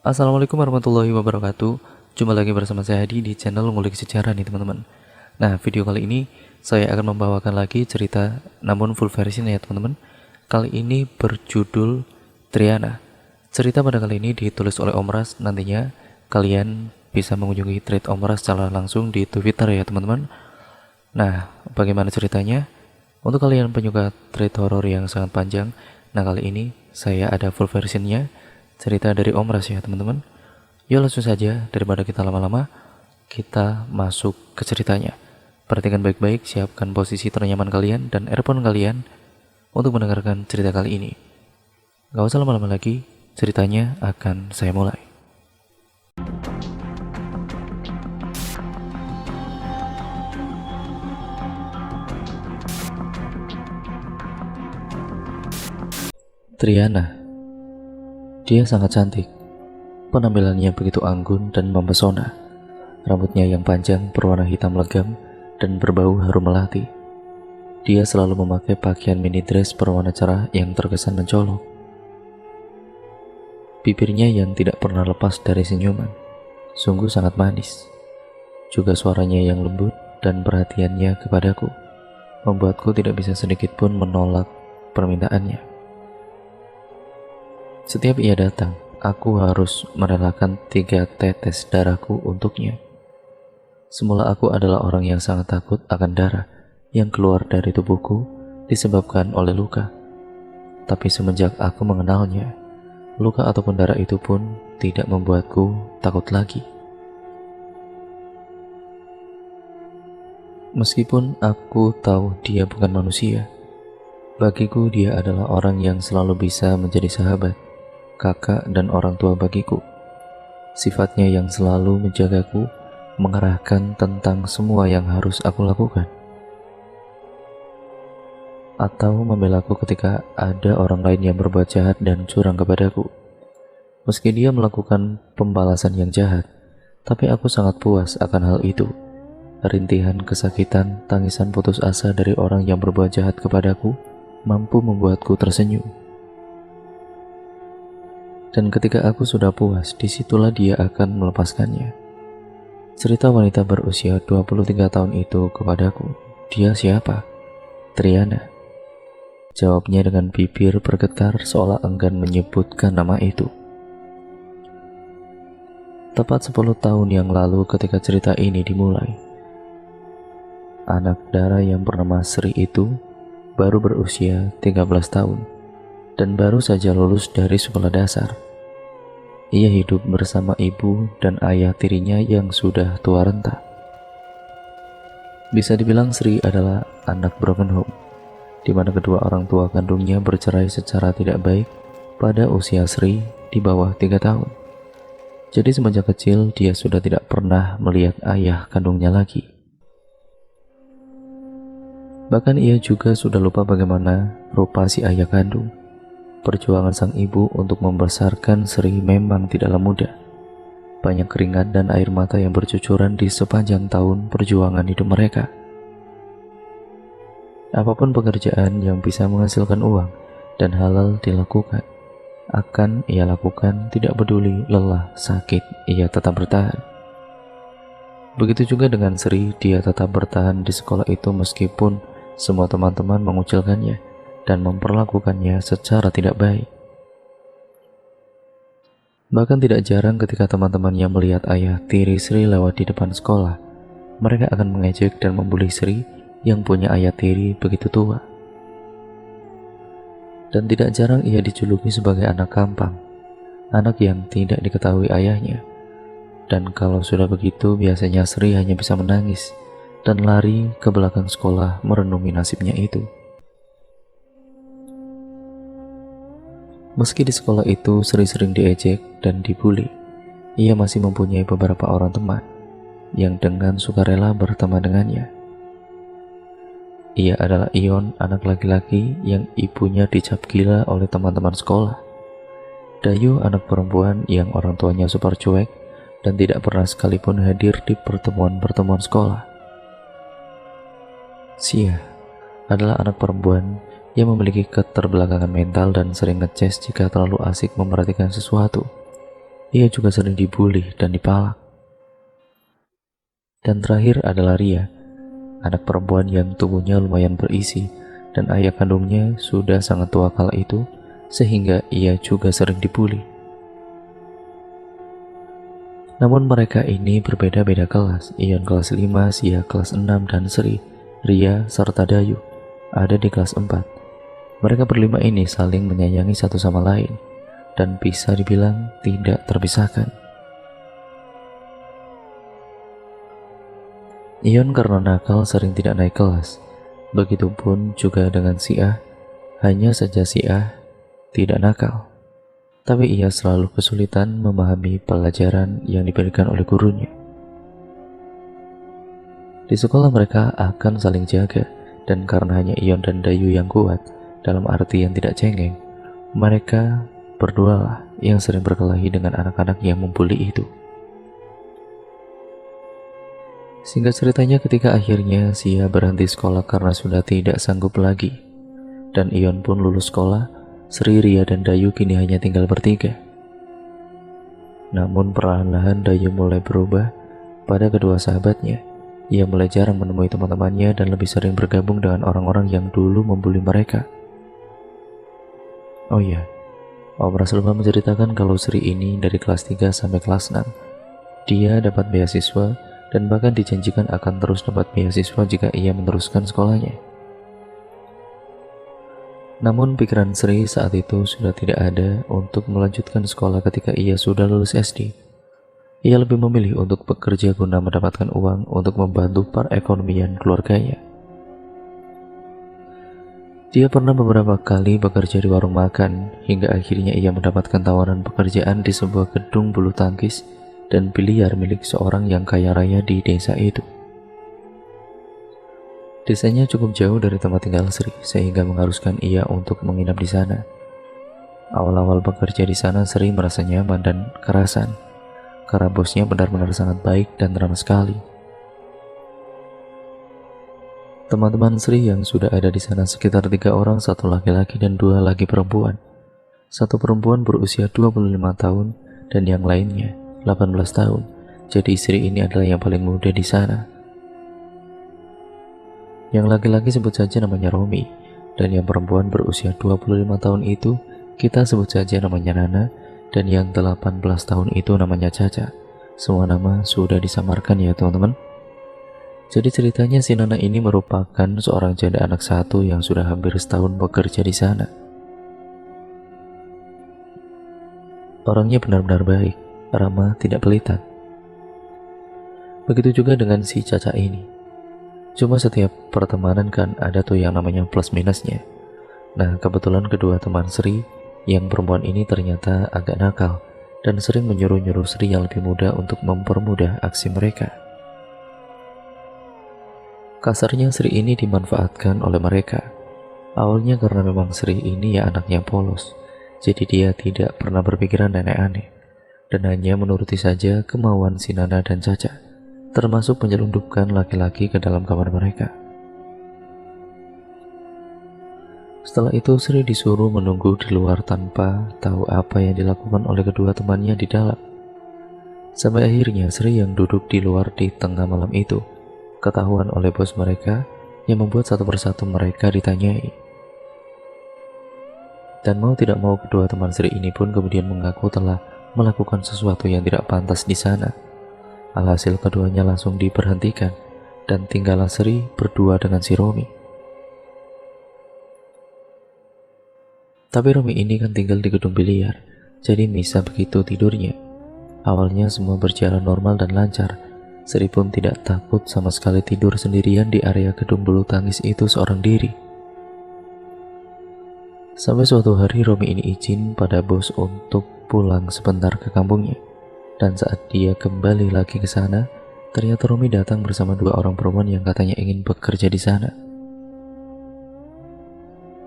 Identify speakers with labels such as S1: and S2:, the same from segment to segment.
S1: Assalamualaikum warahmatullahi wabarakatuh. Jumpa lagi bersama saya Hadi di channel Ngulik Sejarah nih teman-teman. Nah, video kali ini saya akan membawakan lagi cerita namun full versi ya teman-teman. Kali ini berjudul Triana. Cerita pada kali ini ditulis oleh Om Ras. Nantinya kalian bisa mengunjungi thread Om Ras secara langsung di Twitter ya teman-teman. Nah, bagaimana ceritanya? Untuk kalian penyuka thread horor yang sangat panjang, nah kali ini saya ada full versionnya, cerita dari Om Ras ya teman-teman. Yuk langsung saja, daripada kita lama-lama, kita masuk ke ceritanya. Perhatikan baik-baik, siapkan posisi ternyaman kalian dan earphone kalian untuk mendengarkan cerita kali ini. Gak usah lama-lama lagi, ceritanya akan saya mulai. Triana. Dia sangat cantik. Penampilannya begitu anggun dan mempesona. Rambutnya yang panjang berwarna hitam legam dan berbau harum melati. Dia selalu memakai pakaian mini dress berwarna cerah yang terkesan mencolok. Bibirnya yang tidak pernah lepas dari senyuman, sungguh sangat manis. Juga suaranya yang lembut dan perhatiannya kepadaku, membuatku tidak bisa sedikit pun menolak permintaannya. Setiap ia datang, aku harus merelakan 3 tetes darahku untuknya. Semula aku adalah orang yang sangat takut akan darah yang keluar dari tubuhku disebabkan oleh luka. Tapi semenjak aku mengenalnya, luka ataupun darah itu pun tidak membuatku takut lagi. Meskipun aku tahu dia bukan manusia, bagiku dia adalah orang yang selalu bisa menjadi sahabat, kakak dan orang tua bagiku. Sifatnya yang selalu menjagaku, mengarahkan tentang semua yang harus aku lakukan, atau membelaku ketika ada orang lain yang berbuat jahat dan curang kepadaku. Meski dia melakukan pembalasan yang jahat, tapi aku sangat puas akan hal itu. Rintihan kesakitan, tangisan putus asa dari orang yang berbuat jahat kepadaku mampu membuatku tersenyum. Dan ketika aku sudah puas, disitulah dia akan melepaskannya. Cerita wanita berusia 23 tahun itu kepadaku. Dia siapa? Triana. Jawabnya dengan bibir bergetar seolah enggan menyebutkan nama itu. Tepat 10 tahun yang lalu ketika cerita ini dimulai, anak Dara yang bernama Sri itu baru berusia 13 tahun dan baru saja lulus dari sekolah dasar. Ia hidup bersama ibu dan ayah tirinya yang sudah tua renta. Bisa dibilang Sri adalah anak broken home, di mana kedua orang tua kandungnya bercerai secara tidak baik pada usia Sri di bawah 3 tahun. Jadi semenjak kecil dia sudah tidak pernah melihat ayah kandungnya lagi. Bahkan ia juga sudah lupa bagaimana rupa si ayah kandung. Perjuangan sang ibu untuk membesarkan Sri memang tidaklah mudah. Banyak keringat dan air mata yang bercucuran di sepanjang tahun perjuangan hidup mereka. Apapun pekerjaan yang bisa menghasilkan uang dan halal dilakukan, akan ia lakukan, tidak peduli lelah, sakit, ia tetap bertahan. Begitu juga dengan Sri, dia tetap bertahan di sekolah itu meskipun semua teman-teman mengucilkannya dan memperlakukannya secara tidak baik. Bahkan tidak jarang ketika teman-temannya melihat ayah tiri Sri lewat di depan sekolah, mereka akan mengejek dan membuli Sri yang punya ayah tiri begitu tua. Dan tidak jarang ia dijuluki sebagai anak kampang, anak yang tidak diketahui ayahnya. Dan kalau sudah begitu, biasanya Sri hanya bisa menangis dan lari ke belakang sekolah merenungi nasibnya itu. Meski di sekolah itu Sri sering diejek dan dibully, ia masih mempunyai beberapa orang teman yang dengan sukarela berteman dengannya. Ia adalah Ion, anak laki-laki yang ibunya dicap gila oleh teman-teman sekolah. Dayu, anak perempuan yang orang tuanya super cuek dan tidak pernah sekalipun hadir di pertemuan-pertemuan sekolah. Sia adalah anak perempuan yang memiliki keterbelakangan mental dan sering ngeces jika terlalu asik memperhatikan sesuatu. ia juga sering dibully dan dipalak. Dan terakhir adalah Ria, anak perempuan yang tubuhnya lumayan berisi dan ayah kandungnya sudah sangat tua kala itu, sehingga ia juga sering dibully. Namun mereka ini berbeda-beda kelas. Ion kelas 5, Sia kelas 6, dan Sri, Ria, serta Dayu ada di kelas 4. Mereka berlima ini saling menyayangi satu sama lain dan bisa dibilang tidak terpisahkan. Ion karena nakal sering tidak naik kelas. Begitupun juga dengan Sia, hanya saja Sia tidak nakal, tapi ia selalu kesulitan memahami pelajaran yang diberikan oleh gurunya. Di sekolah mereka akan saling jaga, dan karena hanya Ion dan Dayu yang kuat, dalam arti yang tidak cengeng, mereka berdualah yang sering berkelahi dengan anak-anak yang membuli itu. Singkat ceritanya, ketika akhirnya Sia berhenti sekolah karena sudah tidak sanggup lagi, dan Ion pun lulus sekolah, Sri, Ria, dan Dayu kini hanya tinggal bertiga. Namun perlahan-lahan Dayu mulai berubah pada kedua sahabatnya. Ia mulai jarang menemui teman-temannya dan lebih sering bergabung dengan orang-orang yang dulu membuli mereka. Oh iya, Om Rasul menceritakan kalau Sri ini dari kelas 3 sampai kelas 6. Dia dapat beasiswa dan bahkan dijanjikan akan terus dapat beasiswa jika ia meneruskan sekolahnya. Namun pikiran Sri saat itu sudah tidak ada untuk melanjutkan sekolah ketika ia sudah lulus SD. Ia lebih memilih untuk bekerja guna mendapatkan uang untuk membantu perekonomian keluarganya. Dia pernah beberapa kali bekerja di warung makan, hingga akhirnya ia mendapatkan tawaran pekerjaan di sebuah gedung bulu tangkis dan biliar milik seorang yang kaya raya di desa itu. Desanya cukup jauh dari tempat tinggal Sri, sehingga mengharuskan ia untuk menginap di sana. Awal-awal bekerja di sana, Sri merasa nyaman dan kerasan, karena bosnya benar-benar sangat baik dan ramah sekali. Teman-teman Sri yang sudah ada di sana sekitar 3 orang, 1 laki-laki dan 2 lagi perempuan. 1 perempuan berusia 25 tahun dan yang lainnya 18 tahun. Jadi Sri ini adalah yang paling muda di sana. Yang laki-laki sebut saja namanya Romi, dan yang perempuan berusia 25 tahun itu kita sebut saja namanya Nana, dan yang 18 tahun itu namanya Caca. Semua nama sudah disamarkan ya teman-teman. Jadi ceritanya si Nana ini merupakan seorang janda anak satu yang sudah hampir setahun bekerja di sana. Orangnya benar-benar baik, ramah, tidak pelitan. Begitu juga dengan si Caca ini. Cuma setiap pertemanan kan ada tuh yang namanya plus minusnya. Nah, kebetulan kedua teman Sri yang perempuan ini ternyata agak nakal dan sering menyuruh-nyuruh Sri yang lebih muda untuk mempermudah aksi mereka. Kasarnya Sri ini dimanfaatkan oleh mereka. Awalnya karena memang Sri ini ya anaknya polos, jadi dia tidak pernah berpikiran aneh-aneh dan hanya menuruti saja kemauan si Nana dan Caca, termasuk menyelundupkan laki-laki ke dalam kamar mereka. Setelah itu Sri disuruh menunggu di luar tanpa tahu apa yang dilakukan oleh kedua temannya di dalam. Sampai akhirnya Sri yang duduk di luar di tengah malam itu ketahuan oleh bos mereka, yang membuat satu persatu mereka ditanyai. Dan mau tidak mau kedua teman Sri ini pun kemudian mengaku telah melakukan sesuatu yang tidak pantas di sana. Alhasil keduanya langsung diberhentikan dan tinggallah Sri berdua dengan si Romi. Tapi Romi ini kan tinggal di gedung biliar, jadi bisa begitu tidurnya. Awalnya semua berjalan normal dan lancar. Sri pun tidak takut sama sekali tidur sendirian di area gedung bulu tangkis itu seorang diri. Sampai suatu hari Romi ini izin pada bos untuk pulang sebentar ke kampungnya. Dan saat dia kembali lagi ke sana, ternyata Romi datang bersama 2 orang perempuan yang katanya ingin bekerja di sana.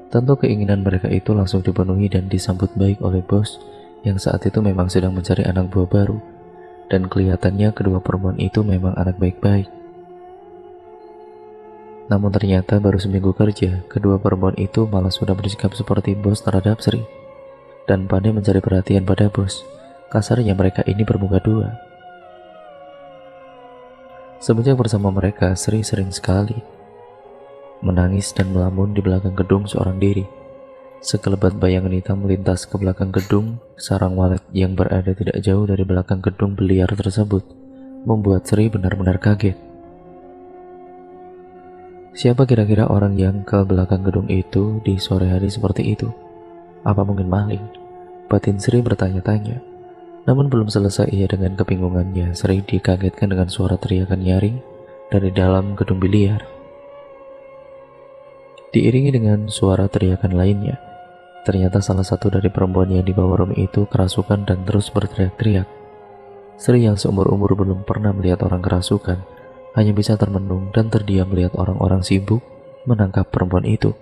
S1: Tentu keinginan mereka itu langsung dipenuhi dan disambut baik oleh bos yang saat itu memang sedang mencari anak buah baru. Dan kelihatannya kedua perempuan itu memang anak baik-baik. Namun ternyata baru seminggu kerja, kedua perempuan itu malah sudah bersikap seperti bos terhadap Sri dan pandai mencari perhatian pada bos. Kasarnya mereka ini bermuka dua. Semenjak bersama mereka, Sri sering sekali menangis dan melamun di belakang gedung seorang diri. Sekelebat bayangan hitam melintas ke belakang gedung sarang walet yang berada tidak jauh dari belakang gedung beliar tersebut, membuat Sri benar-benar kaget. Siapa kira-kira orang yang ke belakang gedung itu di sore hari seperti itu? Apa mungkin maling? Batin Sri bertanya-tanya. Namun belum selesai ia dengan kebingungannya, Sri dikagetkan dengan suara teriakan nyaring dari dalam gedung biliar. Diiringi dengan suara teriakan lainnya, ternyata salah satu dari perempuan yang dibawa Romi itu kerasukan dan terus berteriak-teriak. Sri yang seumur-umur belum pernah melihat orang kerasukan, hanya bisa termenung dan terdiam melihat orang-orang sibuk menangkap perempuan itu.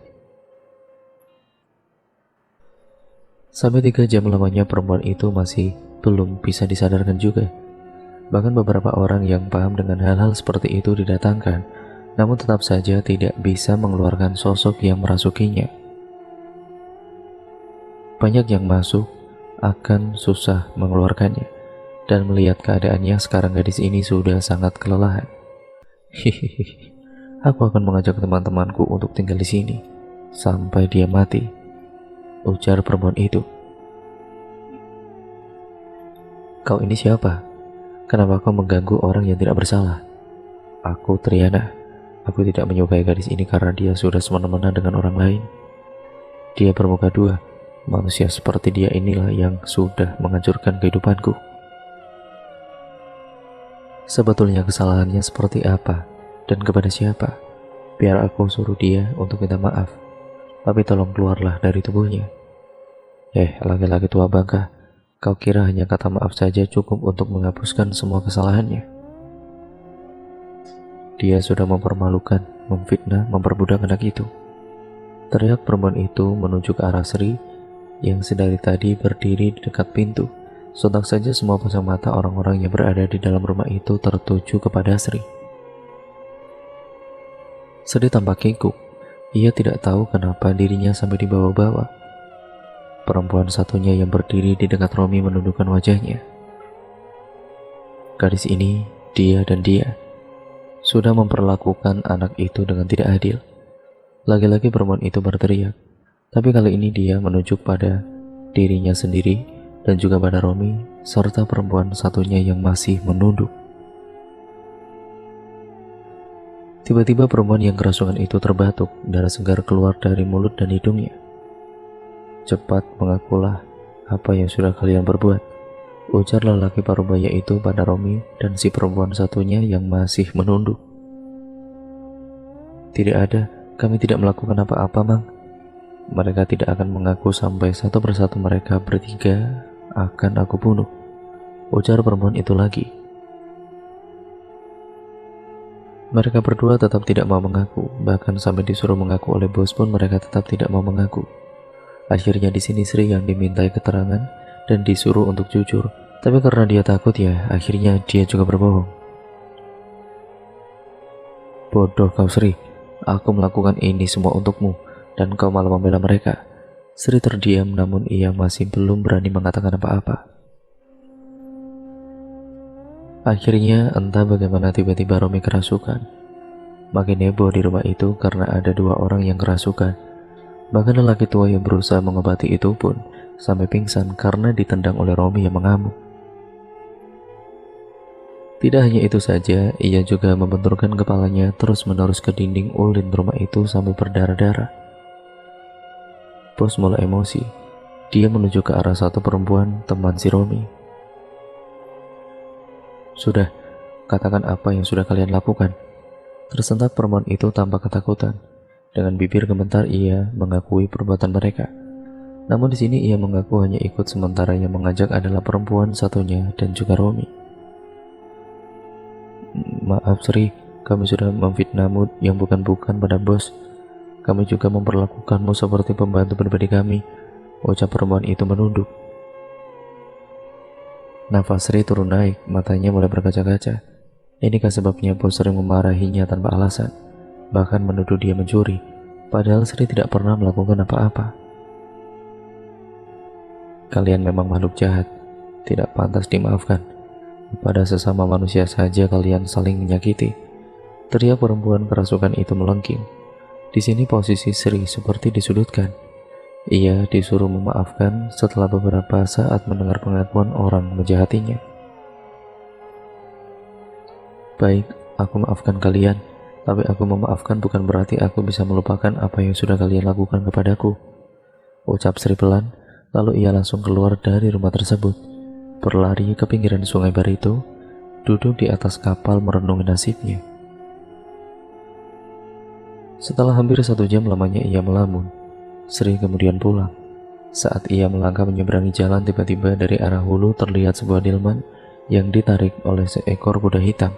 S1: Sampai 3 jam lamanya perempuan itu masih belum bisa disadarkan juga. Bahkan beberapa orang yang paham dengan hal-hal seperti itu didatangkan, namun tetap saja tidak bisa mengeluarkan sosok yang merasukinya. Banyak yang masuk akan susah mengeluarkannya, dan melihat keadaannya sekarang gadis ini sudah sangat kelelahan. Hihihi, aku akan mengajak teman-temanku untuk tinggal di sini sampai dia mati, ujar perempuan itu. Kau ini siapa? Kenapa kau mengganggu orang yang tidak bersalah? Aku Triana. Aku tidak menyukai gadis ini karena dia sudah semena-mena dengan orang lain. Dia bermuka dua. Manusia seperti dia inilah yang sudah menghancurkan kehidupanku. Sebetulnya kesalahannya seperti apa dan kepada siapa? Biar aku suruh dia untuk minta maaf. Tapi tolong keluarlah dari tubuhnya. Laki-laki tua bangka, kau kira hanya kata maaf saja cukup untuk menghapuskan semua kesalahannya? Dia sudah mempermalukan, memfitnah, memperbudak anak itu. Teriak perempuan itu menuju ke arah Sri yang sedari tadi berdiri di dekat pintu. Sontak saja semua pasang mata orang-orang yang berada di dalam rumah itu tertuju kepada Sri. Sri tampak kikuk. Ia tidak tahu kenapa dirinya sampai dibawa-bawa. Perempuan satunya yang berdiri di dekat Romi menundukkan wajahnya. Gadis ini, dia dan dia, sudah memperlakukan anak itu dengan tidak adil. Lagi-lagi perempuan itu berteriak, tapi kali ini dia menunjuk pada dirinya sendiri dan juga pada Romi, serta perempuan satunya yang masih menunduk. Tiba-tiba perempuan yang kerasukan itu terbatuk, darah segar keluar dari mulut dan hidungnya. Cepat mengakulah apa yang sudah kalian berbuat, ujar lelaki parubaya itu pada Romi dan si perempuan satunya yang masih menunduk. Tidak ada, kami tidak melakukan apa-apa, Mang. Mereka tidak akan mengaku sampai satu persatu mereka bertiga akan aku bunuh, ujar perempuan itu lagi. Mereka berdua tetap tidak mau mengaku, bahkan sampai disuruh mengaku oleh bos pun mereka tetap tidak mau mengaku. Akhirnya di sini Sri yang dimintai keterangan dan disuruh untuk jujur, tapi karena dia takut akhirnya dia juga berbohong. Bodoh kau Sri, aku melakukan ini semua untukmu dan kau malah membela mereka. Sri terdiam namun ia masih belum berani mengatakan apa-apa. Akhirnya entah bagaimana tiba-tiba Romi kerasukan. Makin heboh di rumah itu karena ada 2 orang yang kerasukan. Bahkan lelaki tua yang berusaha mengobati itu pun sampai pingsan karena ditendang oleh Romi yang mengamuk. Tidak hanya itu saja, ia juga membenturkan kepalanya terus-menerus ke dinding ulin rumah itu sampai berdarah-darah. Bos mulai emosi. Dia menuju ke arah satu perempuan teman si Romi. Sudah, katakan apa yang sudah kalian lakukan. Tersentak perempuan itu tanpa ketakutan. Dengan bibir gemetar ia mengakui perbuatan mereka. Namun di sini ia mengaku hanya ikut sementara yang mengajak adalah perempuan satunya dan juga Romi. Maaf Sri, kami sudah memfitnahmu yang bukan-bukan pada bos. Kami juga memperlakukanmu seperti pembantu pribadi kami, ucap perempuan itu menunduk. Nafas Sri turun naik, matanya mulai berkaca-kaca. Inikah sebabnya bos sering memarahinya tanpa alasan, bahkan menuduh dia mencuri, padahal Sri tidak pernah melakukan apa-apa. Kalian memang makhluk jahat, tidak pantas dimaafkan. Pada sesama manusia saja kalian saling menyakiti. Teriak perempuan kerasukan itu melengking. Di sini posisi Sri seperti disudutkan. Ia disuruh memaafkan setelah beberapa saat mendengar pengakuan orang menjahatinya. Baik, aku maafkan kalian, tapi aku memaafkan bukan berarti aku bisa melupakan apa yang sudah kalian lakukan kepadaku. Ucap Sri pelan, lalu ia langsung keluar dari rumah tersebut, berlari ke pinggiran sungai Barito, duduk di atas kapal merenungi nasibnya. Setelah hampir 1 jam lamanya ia melamun, Sri kemudian pulang. Saat ia melangkah menyeberangi jalan, tiba-tiba dari arah hulu terlihat sebuah delman yang ditarik oleh seekor kuda hitam.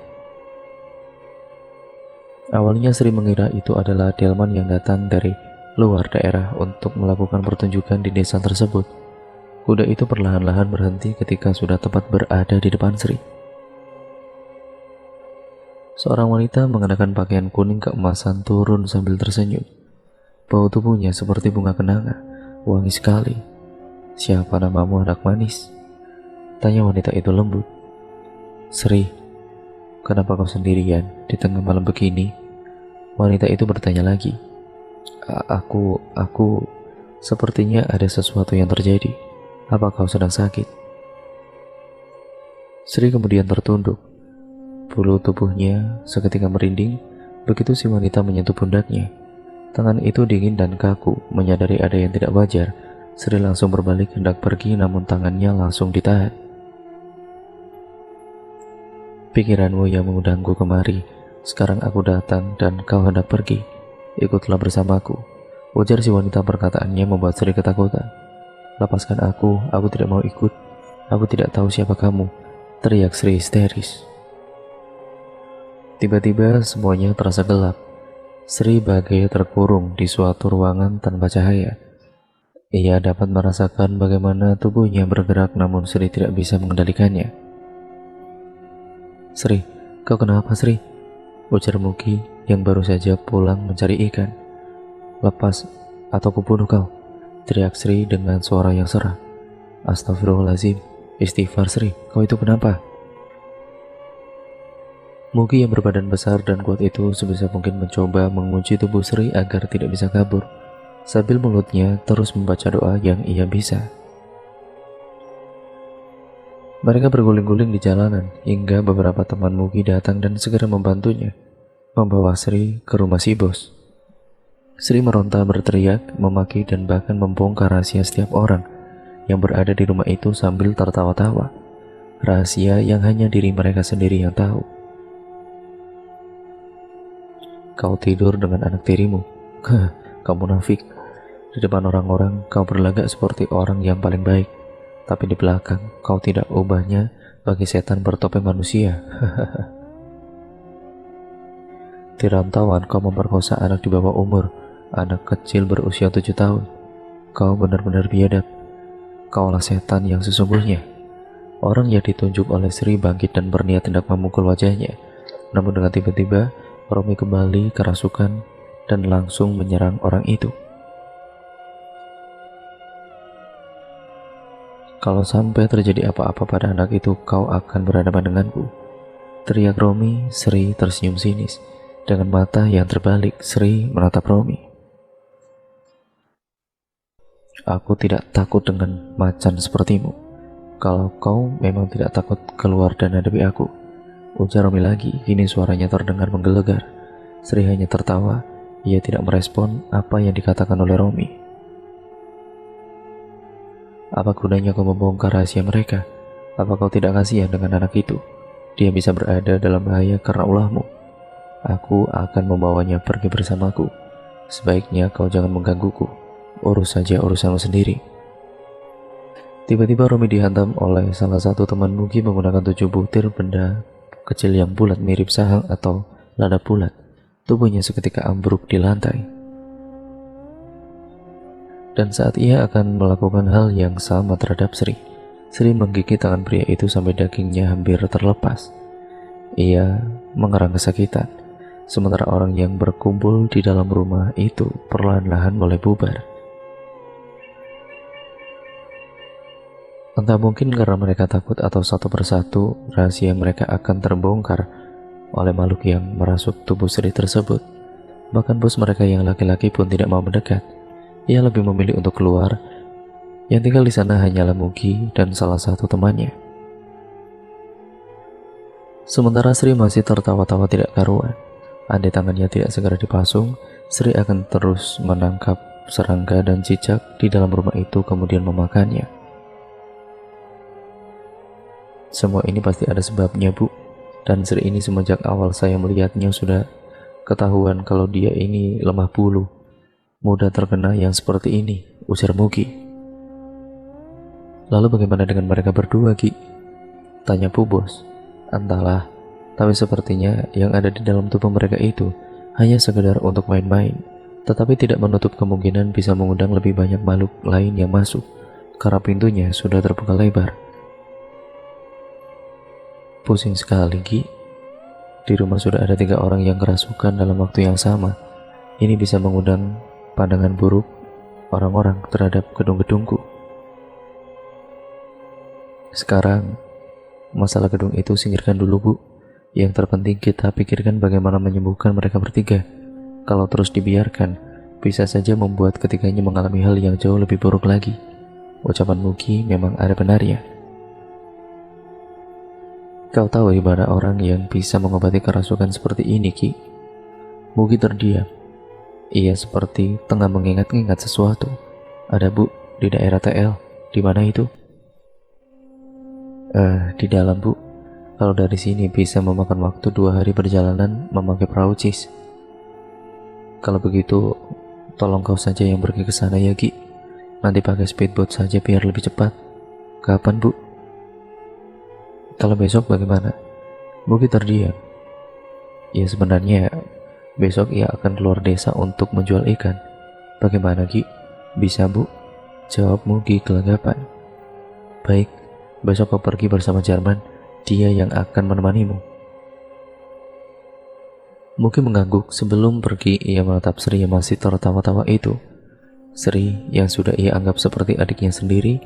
S1: Awalnya Sri mengira itu adalah delman yang datang dari luar daerah untuk melakukan pertunjukan di desa tersebut. Kuda itu perlahan-lahan berhenti ketika sudah tepat berada di depan Sri. Seorang wanita mengenakan pakaian kuning keemasan turun sambil tersenyum. Bau tubuhnya seperti bunga kenanga, wangi sekali. "Siapa namamu, anak manis?" tanya wanita itu lembut. "Sri, kenapa kau sendirian di tengah malam begini?" Wanita itu bertanya lagi. Aku, sepertinya ada sesuatu yang terjadi. Apa kau sedang sakit?" Sri kemudian tertunduk. Bulu tubuhnya seketika merinding begitu si wanita menyentuh pundaknya. Tangan itu dingin dan kaku. Menyadari ada yang tidak wajar, Sri langsung berbalik hendak pergi, namun tangannya langsung ditahan. "Pikiranmu yang mengundangku kemari. Sekarang aku datang dan kau hendak pergi. Ikutlah bersamaku," ujar si wanita. Perkataannya membuat Sri ketakutan. "Lepaskan aku tidak mau ikut. Aku tidak tahu siapa kamu," teriak Sri histeris. Tiba-tiba semuanya terasa gelap. Sri bagai terkurung di suatu ruangan tanpa cahaya. Ia dapat merasakan bagaimana tubuhnya bergerak, namun Sri tidak bisa mengendalikannya. "Sri, kau kenapa, Sri?" ujar Mugi yang baru saja pulang mencari ikan. "Lepas atau kubunuh kau," teriak Sri dengan suara yang serak. "Astagfirullahaladzim, istighfar Sri, kau itu kenapa?" Mugi yang berbadan besar dan kuat itu sebisa mungkin mencoba mengunci tubuh Sri agar tidak bisa kabur, sambil mulutnya terus membaca doa yang ia bisa. Mereka berguling-guling di jalanan hingga beberapa teman Mugi datang dan segera membantunya, membawa Sri ke rumah si bos. Sri meronta, berteriak, memaki, dan bahkan membongkar rahasia setiap orang yang berada di rumah itu sambil tertawa-tawa. Rahasia yang hanya diri mereka sendiri yang tahu. "Kau tidur dengan anak tirimu. Kau munafik. Di depan orang-orang kau berlagak seperti orang yang paling baik, tapi di belakang kau tidak ubahnya bagi setan bertopeng manusia." "Di rantauan kau memperkosa anak di bawah umur, anak kecil berusia 7 tahun. Kau benar-benar biadab. Kaulah setan yang sesungguhnya." Orang yang ditunjuk oleh Sri bangkit dan berniat hendak memukul wajahnya, namun dengan tiba-tiba Romi kembali kerasukan dan langsung menyerang orang itu. "Kalau sampai terjadi apa-apa pada anak itu, kau akan berhadapan denganku," teriak Romi. Sri tersenyum sinis. Dengan mata yang terbalik, Sri menatap Romi. "Aku tidak takut dengan macan sepertimu. Kalau kau memang tidak takut, keluar dan hadapi aku," ujar Romi lagi. Kini suaranya terdengar menggelegar. Sri hanya tertawa. Ia tidak merespon apa yang dikatakan oleh Romi. "Apa gunanya kau membongkar rahasia mereka? Apa kau tidak kasihan dengan anak itu? Dia bisa berada dalam bahaya karena ulahmu. Aku akan membawanya pergi bersamaku. Sebaiknya kau jangan menggangguku. Urus saja urusanmu sendiri." Tiba-tiba Romi dihantam oleh salah satu teman Mugi menggunakan 7 butir benda kecil yang bulat mirip sahang atau lada bulat. Tubuhnya seketika ambruk di lantai. Dan saat ia akan melakukan hal yang sama terhadap Sri, Sri menggigit tangan pria itu sampai dagingnya hampir terlepas. Ia mengerang kesakitan, sementara orang yang berkumpul di dalam rumah itu perlahan-lahan mulai bubar. Entah mungkin karena mereka takut atau satu persatu rahasia mereka akan terbongkar oleh makhluk yang merasuk tubuh Sri tersebut. Bahkan bos mereka yang laki-laki pun tidak mau mendekat. Ia lebih memilih untuk keluar. Yang tinggal di sana hanyalah Mugi dan salah satu temannya. Sementara Sri masih tertawa-tawa tidak karuan. Andai tangannya tidak segera dipasung, Sri akan terus menangkap serangga dan cicak di dalam rumah itu kemudian memakannya. Semua ini pasti ada sebabnya, Bu. Dan Sri ini semenjak awal saya melihatnya sudah ketahuan kalau dia ini lemah bulu, mudah terkena yang seperti ini, ujar Mugi. Lalu bagaimana dengan mereka berdua, Ki? Tanya Bu Bos. Entahlah, tapi sepertinya yang ada di dalam tubuh mereka itu hanya sekedar untuk main-main, tetapi tidak menutup kemungkinan bisa mengundang lebih banyak makhluk lain yang masuk, karena pintunya sudah terbuka lebar. Pusing sekali, Ki. Di rumah sudah ada 3 orang yang kerasukan dalam waktu yang sama. Ini bisa mengundang pandangan buruk orang-orang terhadap gedung-gedungku. Sekarang, masalah gedung itu singkirkan dulu, Bu. Yang terpenting kita pikirkan bagaimana menyembuhkan mereka bertiga. Kalau terus dibiarkan, bisa saja membuat ketiganya mengalami hal yang jauh lebih buruk lagi. Ucapan Mugi memang ada benarnya. Kau tahu ibarat orang yang bisa mengobati kerasukan seperti ini, Ki? Mugi terdiam. Ia seperti tengah mengingat-ingat sesuatu. Ada, Bu, di daerah TL. Di mana itu? Di dalam, Bu. Kalau dari sini bisa memakan waktu 2 hari perjalanan memakai perahu cis. Kalau begitu, tolong kau saja yang pergi ke sana ya, Ki. Nanti pakai speedboat saja biar lebih cepat. Kapan, Bu? Kalau besok bagaimana? Mugi terdiam. Ya sebenarnya besok ia akan keluar desa untuk menjual ikan. Bagaimana, Ki? Bisa, Bu? Jawab Mugi gelagapan. Baik, besok kau pergi bersama Jarman. Dia yang akan menemanimu. Mugi mengangguk. Sebelum pergi ia menatap Sri yang masih tertawa-tawa itu. Sri yang sudah ia anggap seperti adiknya sendiri.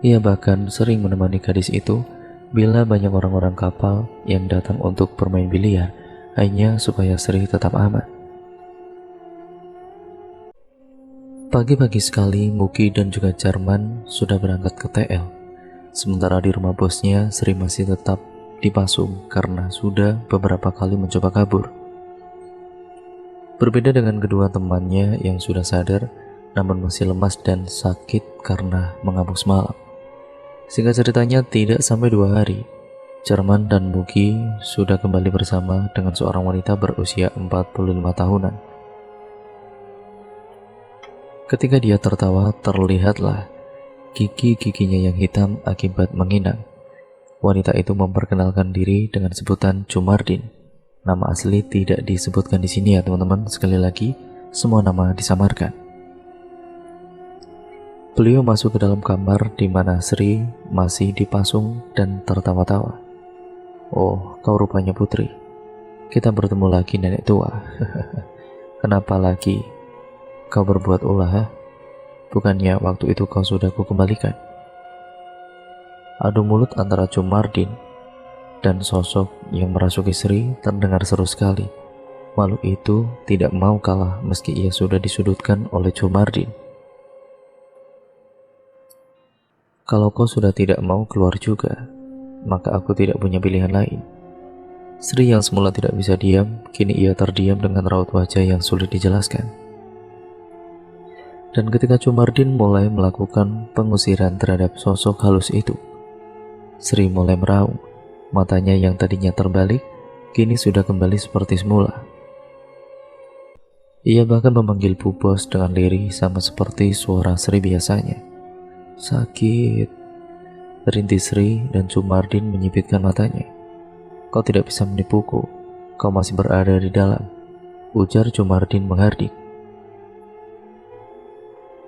S1: Ia bahkan sering menemani gadis itu bila banyak orang-orang kapal yang datang untuk bermain biliar, hanya supaya Sri tetap aman. Pagi-pagi sekali Mugi dan juga Jarman sudah berangkat ke TL. Sementara di rumah bosnya, Sri masih tetap dipasung karena sudah beberapa kali mencoba kabur. Berbeda dengan kedua temannya yang sudah sadar, namun masih lemas dan sakit karena mengamuk semalam. Singkat ceritanya, tidak sampai 2 hari, Jarman dan Mugi sudah kembali bersama dengan seorang wanita berusia 45 tahunan. Ketika dia tertawa, terlihatlah gigi-giginya yang hitam akibat menginang. Wanita itu memperkenalkan diri dengan sebutan Cumardin. Nama asli tidak disebutkan di sini ya teman-teman. Sekali lagi, semua nama disamarkan. Beliau masuk ke dalam kamar di mana Sri masih dipasung dan tertawa-tawa. Oh, kau rupanya putri. Kita bertemu lagi, nenek tua. Kenapa lagi kau berbuat ulah? Ha? Bukannya waktu itu kau sudah kukembalikan? Adu mulut antara Cumardin dan sosok yang merasuki Sri terdengar seru sekali. Makhluk itu tidak mau kalah meski ia sudah disudutkan oleh Cumardin. Kalau kau sudah tidak mau keluar juga, maka aku tidak punya pilihan lain. Sri yang semula tidak bisa diam, kini ia terdiam dengan raut wajah yang sulit dijelaskan. Dan ketika Cumardin mulai melakukan pengusiran terhadap sosok halus itu, Sri mulai meraung. Matanya yang tadinya terbalik, kini sudah kembali seperti semula. Ia bahkan memanggil Bu Bos dengan lirih sama seperti suara Sri biasanya. Sakit, rintis Sri dan Cumardin menyipitkan matanya. Kau tidak bisa menipuku, kau masih berada di dalam, ujar Cumardin menghardik.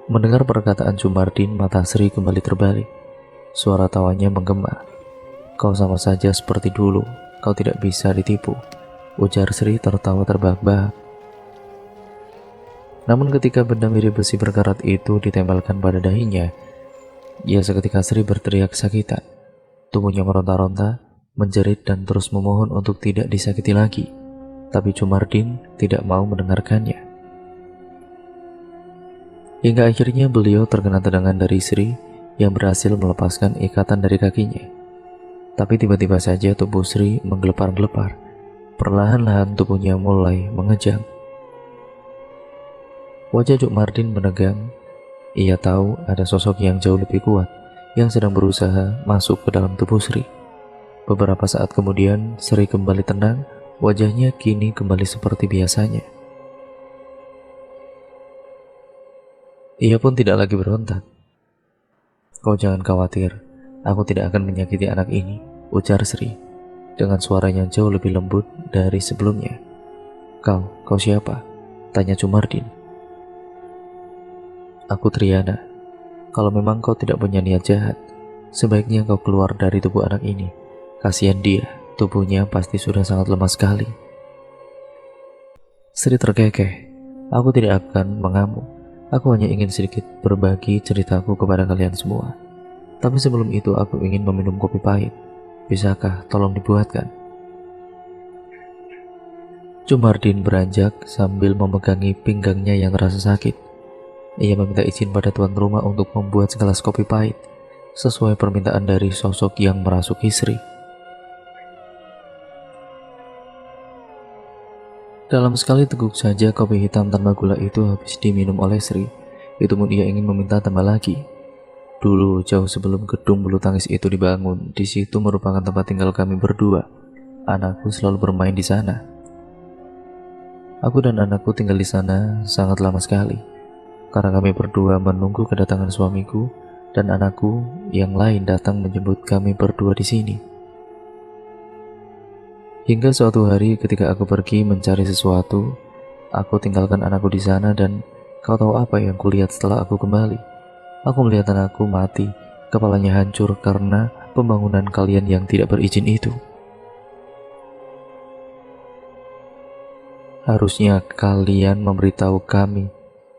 S1: Mendengar perkataan Cumardin, mata Sri kembali terbalik. Suara tawanya menggema. Kau sama saja seperti dulu, kau tidak bisa ditipu, ujar Sri tertawa terbahak-bahak. Namun ketika benda mirip besi berkarat itu ditempelkan pada dahinya, Ya seketika Sri berteriak kesakitan. Tubuhnya meronta-ronta, menjerit dan terus memohon untuk tidak disakiti lagi. Tapi Jumardin tidak mau mendengarkannya. Hingga akhirnya beliau terkena tendangan dari Sri yang berhasil melepaskan ikatan dari kakinya. Tapi tiba-tiba saja tubuh Sri menggelepar-gelepar. Perlahan-lahan tubuhnya mulai mengejang. Wajah Jumardin menegang. Ia tahu ada sosok yang jauh lebih kuat yang sedang berusaha masuk ke dalam tubuh Sri. Beberapa saat kemudian Sri kembali tenang, wajahnya kini kembali seperti biasanya. Ia pun tidak lagi berontak. "Kau jangan khawatir, aku tidak akan menyakiti anak ini," ujar Sri dengan suaranya jauh lebih lembut dari sebelumnya. Kau siapa?" tanya Jumardin. "Aku Triana. Kalau memang kau tidak punya niat jahat, sebaiknya kau keluar dari tubuh anak ini. Kasihan dia, tubuhnya pasti sudah sangat lemah sekali." Sri terkekeh. "Aku tidak akan mengamuk. Aku hanya ingin sedikit berbagi ceritaku kepada kalian semua. Tapi sebelum itu aku ingin meminum kopi pahit. Bisakah tolong dibuatkan?" Jumardin beranjak sambil memegangi pinggangnya yang terasa sakit. Ia meminta izin pada tuan rumah untuk membuat segelas kopi pahit, sesuai permintaan dari sosok yang merasuki Sri. Dalam sekali teguk saja kopi hitam tanpa gula itu habis diminum oleh Sri. Itu pun ia ingin meminta tambah lagi. Dulu jauh sebelum gedung bulu tangkis itu dibangun, di situ merupakan tempat tinggal kami berdua. Anakku selalu bermain di sana. Aku dan anakku tinggal di sana sangat lama sekali, karena kami berdua menunggu kedatangan suamiku dan anakku yang lain datang menjemput kami berdua di sini. Hingga suatu hari ketika aku pergi mencari sesuatu, aku tinggalkan anakku di sana dan kau tahu apa yang kulihat setelah aku kembali? Aku melihat anakku mati, kepalanya hancur karena pembangunan kalian yang tidak berizin itu. Harusnya kalian memberitahu kami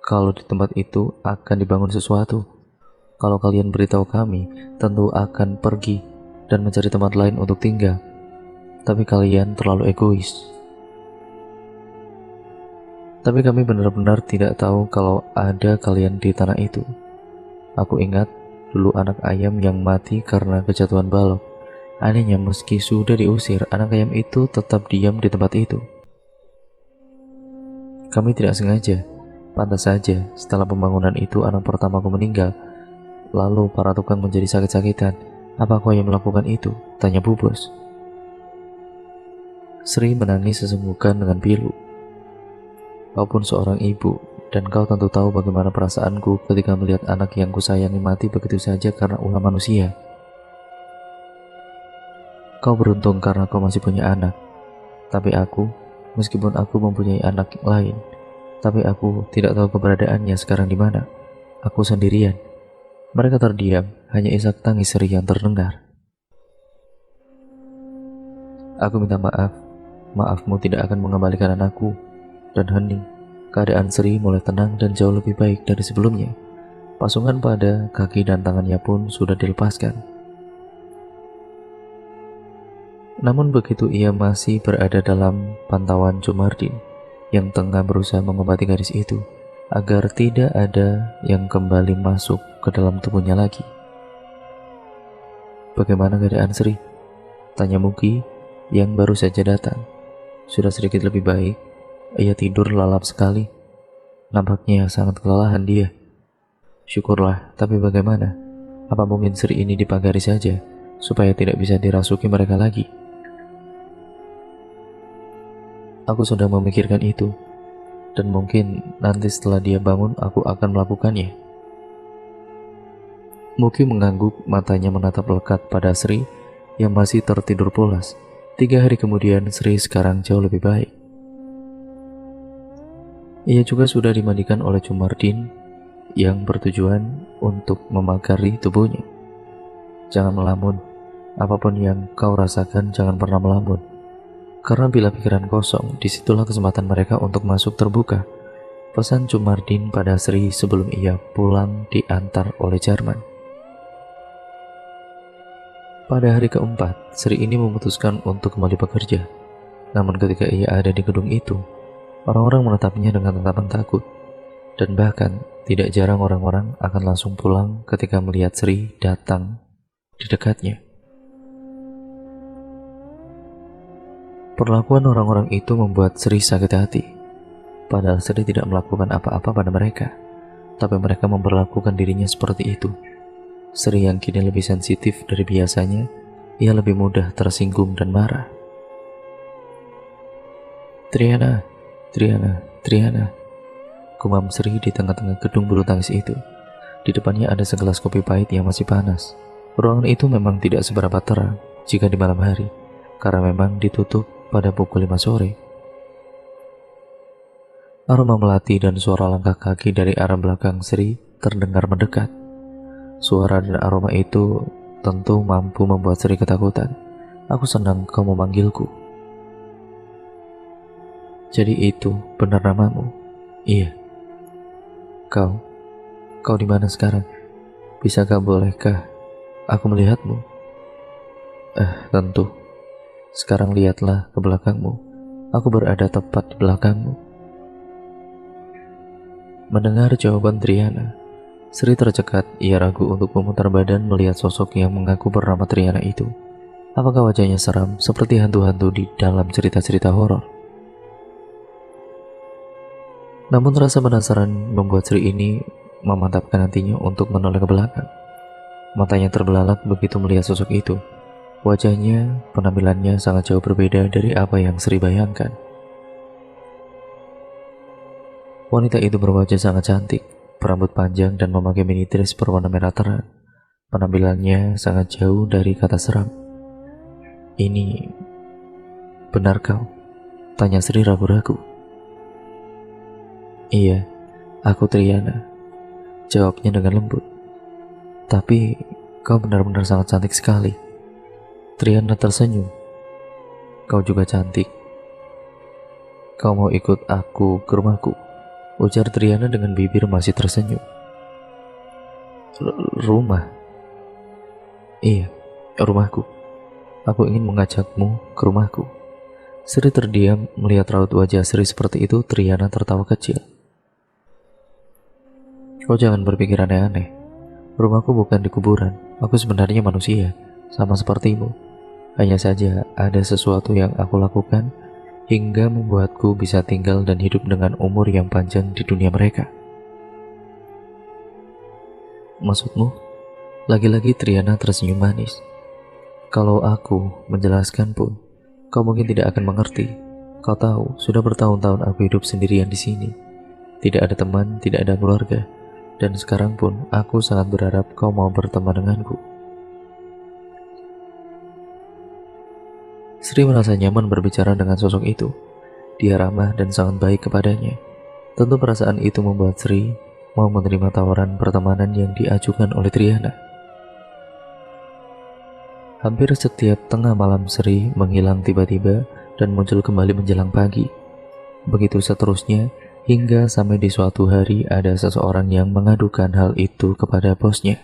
S1: kalau di tempat itu akan dibangun sesuatu. Kalau kalian beritahu kami, tentu akan pergi dan mencari tempat lain untuk tinggal. Tapi kalian terlalu egois. Tapi kami benar-benar tidak tahu kalau ada kalian di tanah itu. Aku ingat dulu anak ayam yang mati karena kejatuhan balok. Anehnya meski sudah diusir, anak ayam itu tetap diam di tempat itu. Kami tidak sengaja. Pantas saja, setelah pembangunan itu anak pertamaku meninggal. Lalu para tukang menjadi sakit-sakitan. Apa kau yang melakukan itu? Tanya Bu Bos. Sri menangis sesenggukan dengan pilu. Kau pun seorang ibu, dan kau tentu tahu bagaimana perasaanku ketika melihat anak yang kusayangi mati begitu saja karena ulah manusia. Kau beruntung karena kau masih punya anak. Tapi aku, meskipun aku mempunyai anak lain, tapi aku tidak tahu keberadaannya sekarang di mana. Aku sendirian. Mereka terdiam, hanya isak tangis Sri yang terdengar. Aku minta maaf. Maafmu tidak akan mengembalikan anakku. Dan hening. Keadaan Sri mulai tenang dan jauh lebih baik dari sebelumnya. Pasungan pada kaki dan tangannya pun sudah dilepaskan. Namun begitu ia masih berada dalam pantauan Jumardin yang tengah berusaha mengobati gadis itu agar tidak ada yang kembali masuk ke dalam tubuhnya lagi. Bagaimana keadaan Sri? Tanya Muki yang baru saja datang. Sudah sedikit lebih baik. Ia tidur lalap sekali. Nampaknya sangat kelelahan dia. Syukurlah, tapi bagaimana? Apa mungkin Sri ini dipagari saja supaya tidak bisa dirasuki mereka lagi? Aku sudah memikirkan itu, dan mungkin nanti setelah dia bangun aku akan melakukannya. Muki mengangguk, matanya menatap lekat pada Sri yang masih tertidur pulas. 3 hari kemudian Sri sekarang jauh lebih baik. Ia juga sudah dimandikan oleh Jumardin yang bertujuan untuk memagari tubuhnya. Jangan melamun, apapun yang kau rasakan jangan pernah melamun. Karena bila pikiran kosong, disitulah kesempatan mereka untuk masuk terbuka. Pesan Jumardin pada Sri sebelum ia pulang diantar oleh Jarman. Pada hari keempat, Sri ini memutuskan untuk kembali bekerja. Namun ketika ia ada di gedung itu, orang-orang menatapnya dengan tatapan takut. Dan bahkan tidak jarang orang-orang akan langsung pulang ketika melihat Sri datang di dekatnya. Perlakuan orang-orang itu membuat Sri sakit hati. Padahal Sri tidak melakukan apa-apa pada mereka, tapi mereka memperlakukan dirinya seperti itu. Sri yang kini lebih sensitif dari biasanya, ia lebih mudah tersinggung dan marah. "Triana, Triana, Triana," gumam Sri di tengah-tengah gedung bulu tangkis itu. Di depannya ada segelas kopi pahit yang masih panas. Ruangan itu memang tidak seberapa terang jika di malam hari, karena memang ditutup pada pukul 5 sore. Aroma melati dan suara langkah kaki dari arah belakang Sri terdengar mendekat. Suara dan aroma itu tentu mampu membuat Sri ketakutan. "Aku senang kau memanggilku." "Jadi itu benar namamu?" "Iya." Kau di mana sekarang? Bolehkah aku melihatmu?" Tentu. Sekarang lihatlah ke belakangmu. Aku berada tepat di belakangmu." Mendengar jawaban Triana, Sri tercekat. Ia ragu untuk memutar badan melihat sosok yang mengaku bernama Triana itu. Apakah wajahnya seram seperti hantu-hantu di dalam cerita-cerita horor? Namun rasa penasaran membuat Sri ini memantapkan hatinya untuk menoleh ke belakang. Matanya terbelalak begitu melihat sosok itu. Wajahnya, penampilannya sangat jauh berbeda dari apa yang Sri bayangkan. Wanita itu berwajah sangat cantik, berambut panjang dan memakai mini dress berwarna merah terang. Penampilannya sangat jauh dari kata seram. "Ini benar kau?" tanya Sri ragu-ragu. "Iya, aku Triana," jawabnya dengan lembut. "Tapi kau benar-benar sangat cantik sekali." Triana tersenyum. "Kau juga cantik. Kau mau ikut aku ke rumahku?" ujar Triana dengan bibir masih tersenyum. "Rumah?" "Iya, rumahku. Aku ingin mengajakmu ke rumahku." Sri terdiam melihat raut wajah Sri seperti itu. Triana tertawa kecil. "Kau jangan berpikir aneh-aneh. Rumahku bukan di kuburan. Aku sebenarnya manusia, sama sepertimu. Hanya saja ada sesuatu yang aku lakukan hingga membuatku bisa tinggal dan hidup dengan umur yang panjang di dunia mereka." "Maksudmu?" Lagi-lagi Triana tersenyum manis. "Kalau aku menjelaskan pun, kau mungkin tidak akan mengerti. Kau tahu, sudah bertahun-tahun aku hidup sendirian di sini. Tidak ada teman, tidak ada keluarga. Dan sekarang pun aku sangat berharap kau mau berteman denganku." Sri merasa nyaman berbicara dengan sosok itu. Dia ramah dan sangat baik kepadanya. Tentu perasaan itu membuat Sri mau menerima tawaran pertemanan yang diajukan oleh Triana. Hampir setiap tengah malam Sri menghilang tiba-tiba dan muncul kembali menjelang pagi. Begitu seterusnya hingga sampai di suatu hari ada seseorang yang mengadukan hal itu kepada bosnya.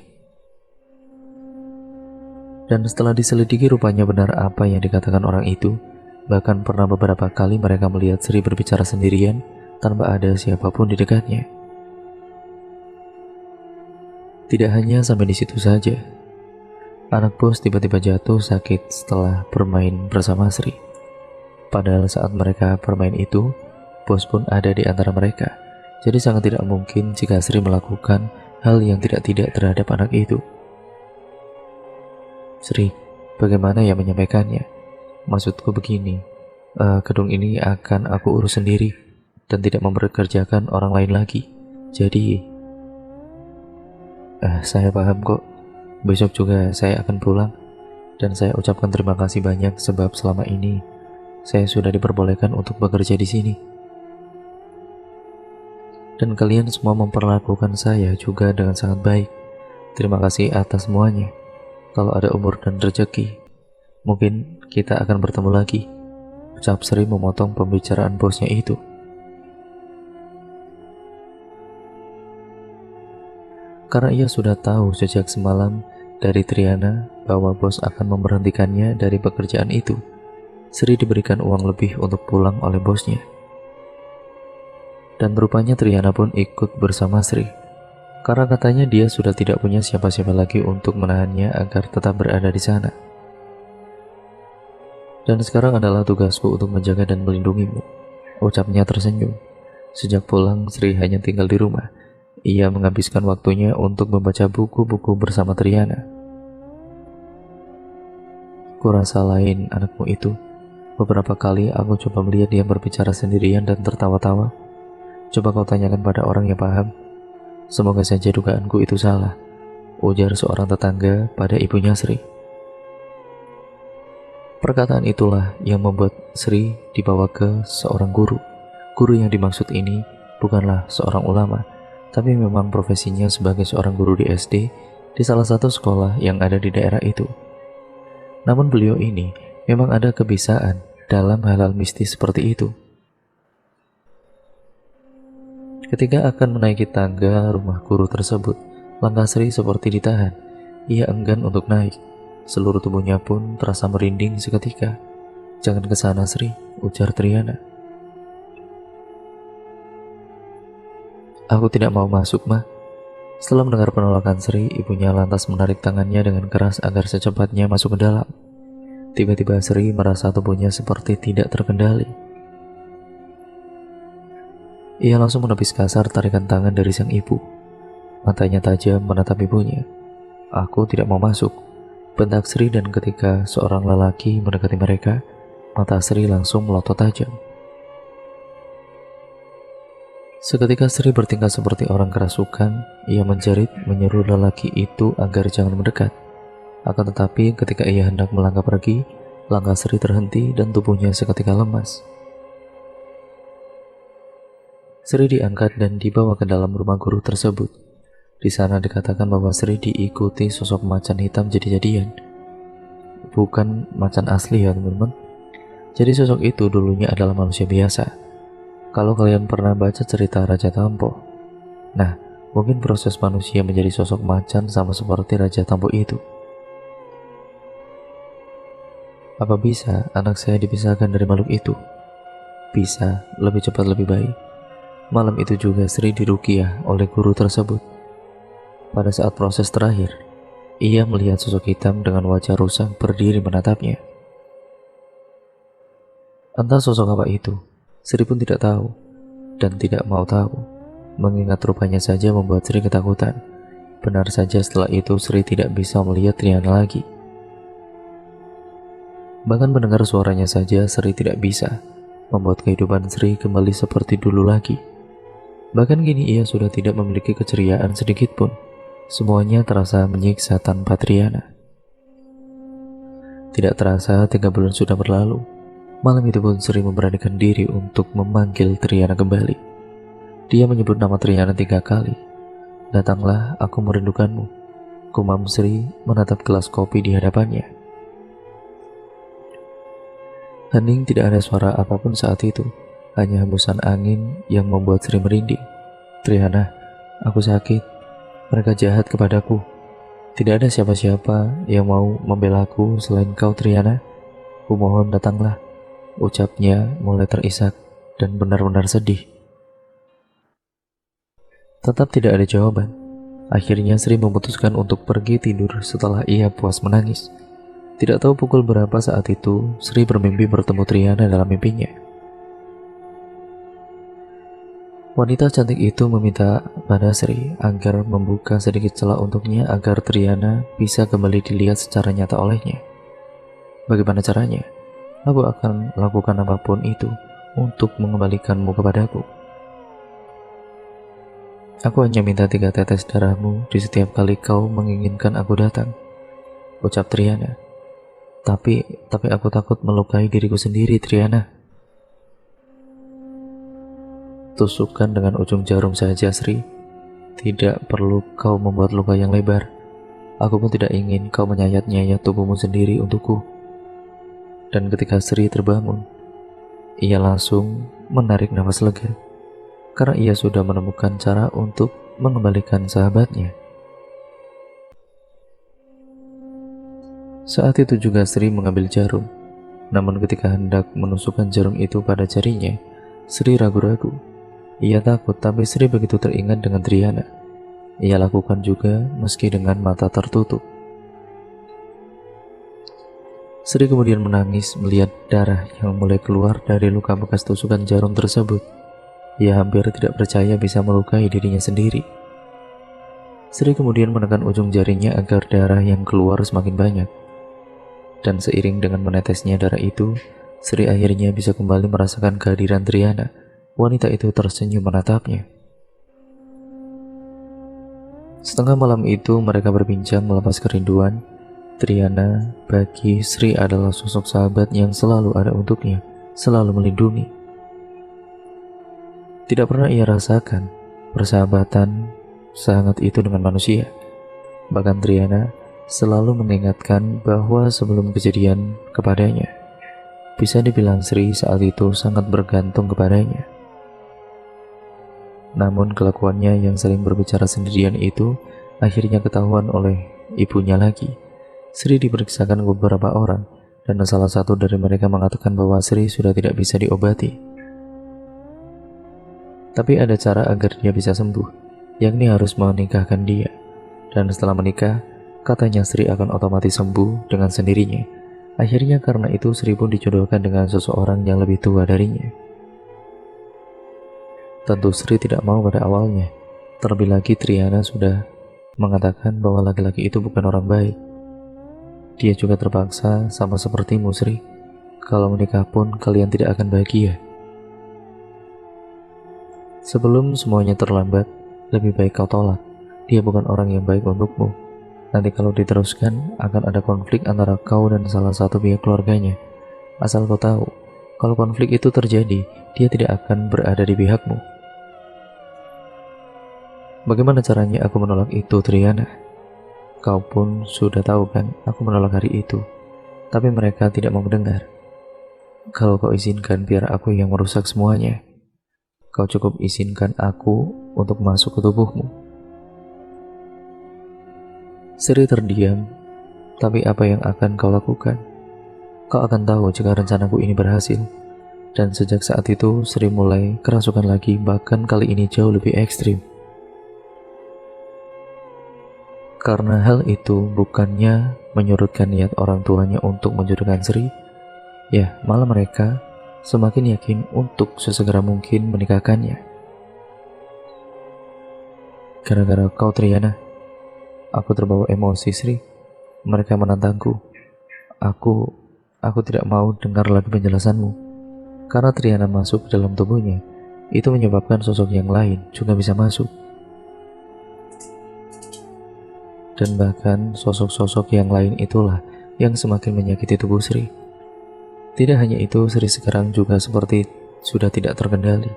S1: Dan setelah diselidiki rupanya benar apa yang dikatakan orang itu. Bahkan pernah beberapa kali mereka melihat Sri berbicara sendirian tanpa ada siapapun di dekatnya. Tidak hanya sampai di situ saja. Anak bos tiba-tiba jatuh sakit setelah bermain bersama Sri. Padahal saat mereka bermain itu, bos pun ada di antara mereka. Jadi sangat tidak mungkin jika Sri melakukan hal yang tidak-tidak terhadap anak itu. "Sri, bagaimana ya menyampaikannya? Maksudku begini, gedung ini akan aku urus sendiri dan tidak mempekerjakan orang lain lagi. Jadi, saya paham kok. Besok juga saya akan pulang. Dan saya ucapkan terima kasih banyak sebab selama ini saya sudah diperbolehkan untuk bekerja di sini. Dan kalian semua memperlakukan saya juga dengan sangat baik. Terima kasih atas semuanya. Kalau ada umur dan rezeki, mungkin kita akan bertemu lagi," ucap Sri memotong pembicaraan bosnya itu. Karena ia sudah tahu sejak semalam dari Triana bahwa bos akan memberhentikannya dari pekerjaan itu. Sri diberikan uang lebih untuk pulang oleh bosnya. Dan rupanya Triana pun ikut bersama Sri, karena katanya dia sudah tidak punya siapa-siapa lagi untuk menahannya agar tetap berada di sana. Dan sekarang adalah tugasku untuk menjaga dan melindungimu, ucapnya tersenyum. Sejak pulang, Sri hanya tinggal di rumah. Ia menghabiskan waktunya untuk membaca buku-buku bersama Triana. Kurasa lain anakmu itu. Beberapa kali aku coba melihat dia berbicara sendirian dan tertawa-tawa. Coba kau tanyakan pada orang yang paham. Semoga saja dugaanku itu salah, ujar seorang tetangga pada ibunya Sri. Perkataan itulah yang membuat Sri dibawa ke seorang guru. Guru yang dimaksud ini bukanlah seorang ulama, tapi memang profesinya sebagai seorang guru di SD di salah satu sekolah yang ada di daerah itu. Namun beliau ini memang ada kebiasaan dalam hal-hal mistis seperti itu. Ketika akan menaiki tangga rumah guru tersebut, langkah Sri seperti ditahan. Ia enggan untuk naik. Seluruh tubuhnya pun terasa merinding seketika. "Jangan ke sana, Sri," ujar Triana. "Aku tidak mau masuk, Ma." Setelah mendengar penolakan Sri, ibunya lantas menarik tangannya dengan keras agar secepatnya masuk ke dalam. Tiba-tiba Sri merasa tubuhnya seperti tidak terkendali. Ia langsung menepis kasar tarikan tangan dari sang ibu. Matanya tajam menatap ibunya. "Aku tidak mau masuk," bentak Sri, dan ketika seorang lelaki mendekati mereka, mata Sri langsung melotot tajam. Seketika Sri bertingkah seperti orang kerasukan. Ia menjerit menyeru lelaki itu agar jangan mendekat. Akan tetapi ketika ia hendak melangkah pergi, langkah Sri terhenti dan tubuhnya seketika lemas. Sri diangkat dan dibawa ke dalam rumah guru tersebut. Di sana dikatakan bahwa Sri diikuti sosok macan hitam jadi-jadian. Bukan macan asli ya teman-teman. Jadi sosok itu dulunya adalah manusia biasa. Kalau kalian pernah baca cerita Raja Tampo, nah mungkin proses manusia menjadi sosok macan sama seperti Raja Tampo itu. Apa bisa anak saya dipisahkan dari makhluk itu? Bisa, lebih cepat lebih baik. Malam itu juga Sri diruqyah oleh guru tersebut. Pada saat proses terakhir, ia melihat sosok hitam dengan wajah rusak berdiri menatapnya. Entah sosok apa itu, Sri pun tidak tahu dan tidak mau tahu. Mengingat rupanya saja membuat Sri ketakutan. Benar saja setelah itu Sri tidak bisa melihat Triana lagi. Bahkan mendengar suaranya saja Sri tidak bisa, membuat kehidupan Sri kembali seperti dulu lagi. Bahkan kini ia sudah tidak memiliki keceriaan sedikit pun. Semuanya terasa menyiksa tanpa Triana. Tidak terasa 3 bulan sudah berlalu. Malam itu pun Sri memberanikan diri untuk memanggil Triana kembali. Dia menyebut nama Triana 3 kali. "Datanglah, aku merindukanmu," gumam Sri menatap gelas kopi di hadapannya. Hening, tidak ada suara apapun saat itu. Hanya hembusan angin yang membuat Sri merinding. "Triana, aku sakit. Mereka jahat kepadaku. Tidak ada siapa-siapa yang mau membelaku selain kau, Triana. Kumohon datanglah," ucapnya mulai terisak dan benar-benar sedih. Tetap tidak ada jawaban. Akhirnya Sri memutuskan untuk pergi tidur setelah ia puas menangis. Tidak tahu pukul berapa saat itu, Sri bermimpi bertemu Triana dalam mimpinya. Wanita cantik itu meminta pada Sri agar membuka sedikit celah untuknya agar Triana bisa kembali dilihat secara nyata olehnya. "Bagaimana caranya? Aku akan lakukan apapun itu untuk mengembalikanmu kepadaku. Aku hanya minta 3 tetes darahmu di setiap kali kau menginginkan aku datang," ucap Triana. Tapi aku takut melukai diriku sendiri, Triana." "Tusukkan dengan ujung jarum saja, Sri. Tidak perlu kau membuat luka yang lebar. Aku pun tidak ingin kau menyayat-nyayat tubuhmu sendiri untukku." Dan ketika Sri terbangun, ia langsung menarik nafas lega, karena ia sudah menemukan cara untuk mengembalikan sahabatnya. Saat itu juga Sri mengambil jarum. Namun ketika hendak menusukkan jarum itu pada jarinya, Sri ragu-ragu. Ia takut, tapi Sri begitu teringat dengan Triana. Ia lakukan juga meski dengan mata tertutup. Sri kemudian menangis melihat darah yang mulai keluar dari luka bekas tusukan jarum tersebut. Ia hampir tidak percaya bisa melukai dirinya sendiri. Sri kemudian menekan ujung jarinya agar darah yang keluar semakin banyak. Dan seiring dengan menetesnya darah itu, Sri akhirnya bisa kembali merasakan kehadiran Triana. Wanita itu tersenyum menatapnya. Setengah malam itu mereka berbincang melepas kerinduan. Triana bagi Sri adalah sosok sahabat yang selalu ada untuknya, selalu melindungi. Tidak pernah ia rasakan persahabatan sehangat itu dengan manusia. Bahkan Triana selalu mengingatkan bahwa sebelum kejadian kepadanya, bisa dibilang Sri saat itu sangat bergantung kepadanya. Namun kelakuannya yang sering berbicara sendirian itu akhirnya ketahuan oleh ibunya lagi. Sri diperiksakan ke beberapa orang, dan salah satu dari mereka mengatakan bahwa Sri sudah tidak bisa diobati. Tapi ada cara agar dia bisa sembuh, yakni harus menikahkan dia. Dan setelah menikah, katanya Sri akan otomatis sembuh dengan sendirinya. Akhirnya karena itu Sri pun dijodohkan dengan seseorang yang lebih tua darinya. Tentu Sri tidak mau pada awalnya. Terlebih lagi Triana sudah mengatakan bahwa laki-laki itu bukan orang baik. Dia juga terpaksa sama sepertimu Sri. Kalau menikah pun kalian tidak akan bahagia. Sebelum semuanya terlambat, lebih baik kau tolak. Dia bukan orang yang baik untukmu. Nanti kalau diteruskan akan ada konflik antara kau dan salah satu pihak keluarganya. Asal kau tahu, kalau konflik itu terjadi, dia tidak akan berada di pihakmu. Bagaimana caranya aku menolak itu, Triana? Kau pun sudah tahu kan, aku menolak hari itu. Tapi mereka tidak mau mendengar. Kalau kau izinkan biar aku yang merusak semuanya, kau cukup izinkan aku untuk masuk ke tubuhmu. Sri terdiam, tapi apa yang akan kau lakukan? Kau akan tahu jika rencanaku ini berhasil. Dan sejak saat itu, Sri mulai kerasukan lagi, bahkan kali ini jauh lebih ekstrim. Karena hal itu bukannya menyurutkan niat orang tuanya untuk menjodohkan Sri, ya malah mereka semakin yakin untuk sesegera mungkin menikahkannya. Gara-gara kau, Triana, aku terbawa emosi, Sri. Mereka menantangku. Aku tidak mau dengar lagi penjelasanmu. Karena Triana masuk ke dalam tubuhnya, itu menyebabkan sosok yang lain juga bisa masuk. Dan bahkan sosok-sosok yang lain itulah yang semakin menyakiti tubuh Sri. Tidak hanya itu, Sri sekarang juga seperti sudah tidak terkendali.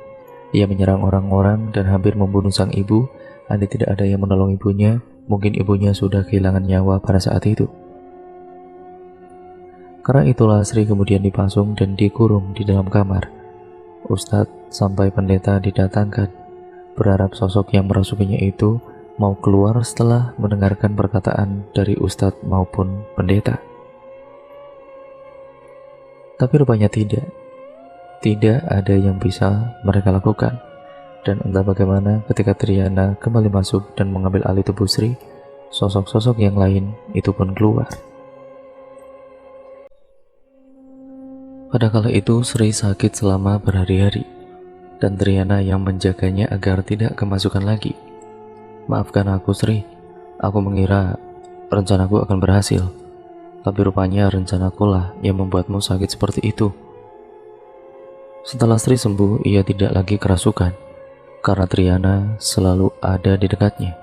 S1: Ia menyerang orang-orang dan hampir membunuh sang ibu. Andai tidak ada yang menolong ibunya, mungkin ibunya sudah kehilangan nyawa pada saat itu. Karena itulah Sri kemudian dipasung dan dikurung di dalam kamar. Ustadz sampai pendeta didatangkan, berharap sosok yang merasukinya itu mau keluar setelah mendengarkan perkataan dari ustadz maupun pendeta. Tapi rupanya tidak ada yang bisa mereka lakukan. Dan entah bagaimana ketika Triana kembali masuk dan mengambil alih tubuh Sri, sosok-sosok yang lain itu pun keluar. Pada kala itu Sri sakit selama berhari-hari, dan Triana yang menjaganya agar tidak kemasukan lagi. Maafkan aku, Sri. Aku mengira rencanaku akan berhasil, tapi rupanya rencanaku lah yang membuatmu sakit seperti itu. Setelah Sri sembuh, ia tidak lagi kerasukan, karena Triana selalu ada di dekatnya.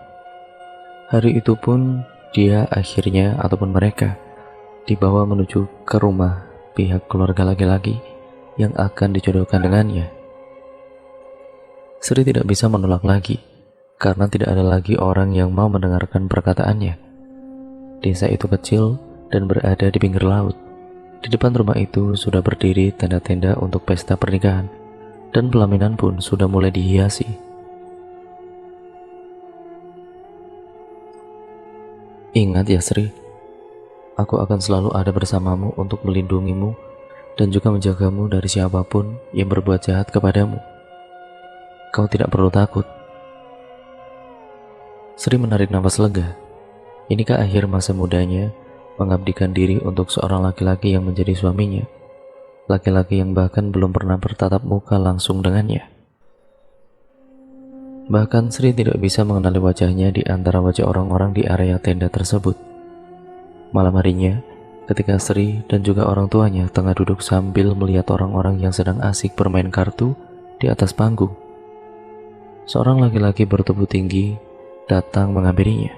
S1: Hari itu pun dia akhirnya ataupun mereka dibawa menuju ke rumah pihak keluarga laki-laki yang akan dijodohkan dengannya. Sri tidak bisa menolak lagi, karena tidak ada lagi orang yang mau mendengarkan perkataannya. Desa itu kecil dan berada di pinggir laut. Di depan rumah itu sudah berdiri tenda-tenda untuk pesta pernikahan, dan pelaminan pun sudah mulai dihiasi. Ingat ya Sri, Aku akan selalu ada bersamamu untuk melindungimu dan juga menjagamu dari siapapun yang berbuat jahat kepadamu. Kau tidak perlu takut. Sri menarik nafas lega. Inikah akhir masa mudanya mengabdikan diri untuk seorang laki-laki yang menjadi suaminya, laki-laki yang bahkan belum pernah bertatap muka langsung dengannya. Bahkan Sri tidak bisa mengenali wajahnya di antara wajah orang-orang di area tenda tersebut. Malam harinya, ketika Sri dan juga orang tuanya tengah duduk sambil melihat orang-orang yang sedang asik bermain kartu di atas panggung, seorang laki-laki bertubuh tinggi datang menghampirinya.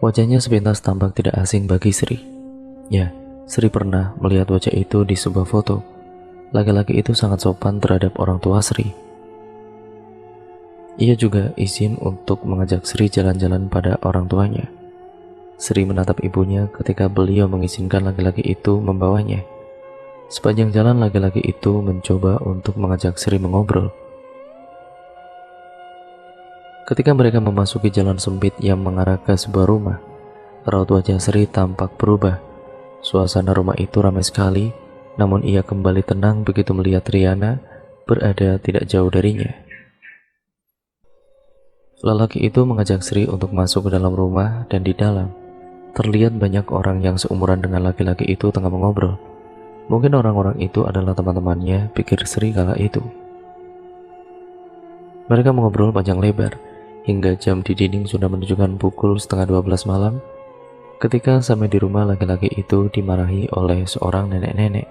S1: Wajahnya sepintas tampak tidak asing bagi Sri. Ya, Sri pernah melihat wajah itu di sebuah foto. Laki-laki itu sangat sopan terhadap orang tua Sri. Ia juga izin untuk mengajak Sri jalan-jalan pada orang tuanya. Sri menatap ibunya ketika beliau mengizinkan laki-laki itu membawanya. Sepanjang jalan laki-laki itu mencoba untuk mengajak Sri mengobrol. Ketika mereka memasuki jalan sempit yang mengarah ke sebuah rumah, raut wajah Sri tampak berubah. Suasana rumah itu ramai sekali, namun ia kembali tenang begitu melihat Triana berada tidak jauh darinya. Lelaki itu mengajak Sri untuk masuk ke dalam rumah dan di dalam terlihat banyak orang yang seumuran dengan laki-laki itu tengah mengobrol. Mungkin orang-orang itu adalah teman-temannya, pikir Sri kala itu. Mereka mengobrol panjang lebar hingga jam di dinding sudah menunjukkan pukul 11:30 malam. Ketika sampai di rumah, laki-laki itu dimarahi oleh seorang nenek-nenek.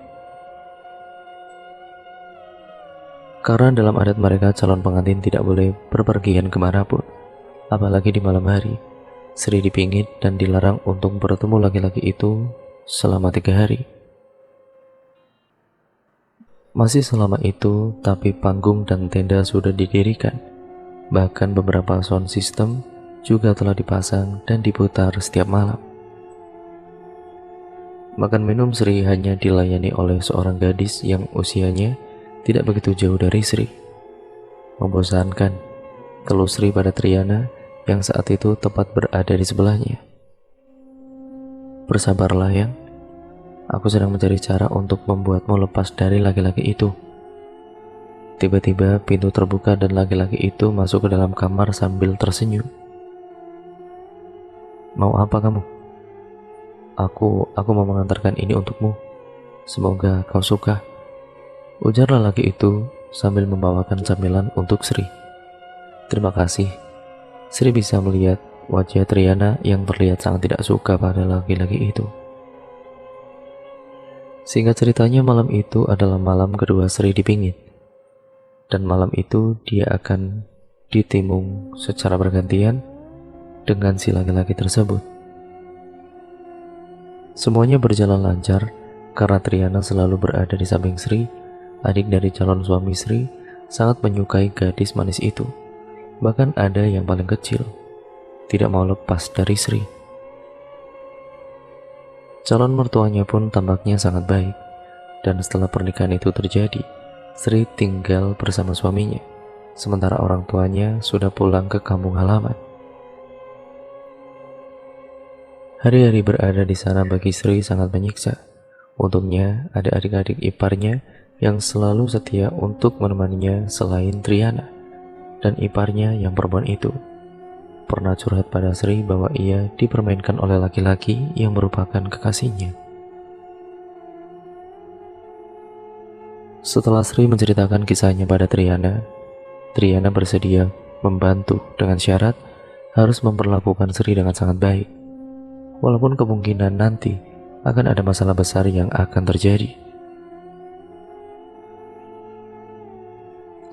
S1: Karena dalam adat mereka calon pengantin tidak boleh berpergian kemanapun, apalagi di malam hari. Sri dipingit dan dilarang untuk bertemu laki-laki itu selama 3 hari. Masih selama itu, tapi panggung dan tenda sudah didirikan. Bahkan beberapa sound system juga telah dipasang dan diputar setiap malam. Makan minum Sri hanya dilayani oleh seorang gadis yang usianya tidak begitu jauh dari Sri. Membosankan, keluh Sri pada Triana yang saat itu tepat berada di sebelahnya. Bersabarlah yang, aku sedang mencari cara untuk membuatmu lepas dari laki-laki itu. Tiba-tiba pintu terbuka dan laki-laki itu masuk ke dalam kamar sambil tersenyum. Mau apa kamu? Aku mau mengantarkan ini untukmu. Semoga kau suka. Ujar lelaki itu sambil membawakan camilan untuk Sri. Terima kasih. Sri bisa melihat wajah Triana yang terlihat sangat tidak suka pada laki-laki itu. Singkat ceritanya, malam itu adalah malam kedua Sri dipingit. Dan malam itu dia akan ditimung secara bergantian dengan si laki-laki tersebut. Semuanya berjalan lancar karena Triana selalu berada di samping Sri. Adik dari calon suami Sri sangat menyukai gadis manis itu. Bahkan ada yang paling kecil tidak mau lepas dari Sri. Calon mertuanya pun tampaknya sangat baik. Dan setelah pernikahan itu terjadi, Sri tinggal bersama suaminya, sementara orang tuanya sudah pulang ke kampung halaman. Hari-hari berada di sana bagi Sri sangat menyiksa. Untungnya ada adik-adik iparnya yang selalu setia untuk menemaninya selain Triana. Dan iparnya yang perempuan itu pernah curhat pada Sri bahwa ia dipermainkan oleh laki-laki yang merupakan kekasihnya. Setelah Sri menceritakan kisahnya pada Triana, Triana bersedia membantu dengan syarat harus memperlakukan Sri dengan sangat baik. Walaupun kemungkinan nanti akan ada masalah besar yang akan terjadi.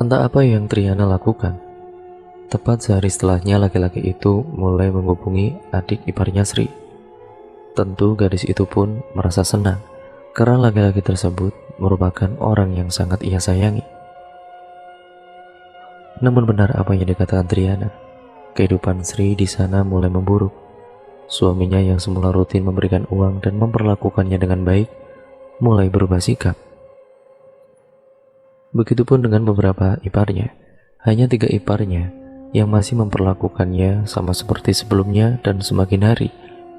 S1: Entah apa yang Triana lakukan. Tepat sehari setelahnya, laki-laki itu mulai menghubungi adik iparnya Sri. Tentu gadis itu pun merasa senang karena laki-laki tersebut merupakan orang yang sangat ia sayangi. Namun benar apa yang dikatakan Triana, kehidupan Sri di sana mulai memburuk. Suaminya yang semula rutin memberikan uang dan memperlakukannya dengan baik, mulai berubah sikap. Begitupun dengan beberapa iparnya. Hanya 3 iparnya yang masih memperlakukannya sama seperti sebelumnya, dan semakin hari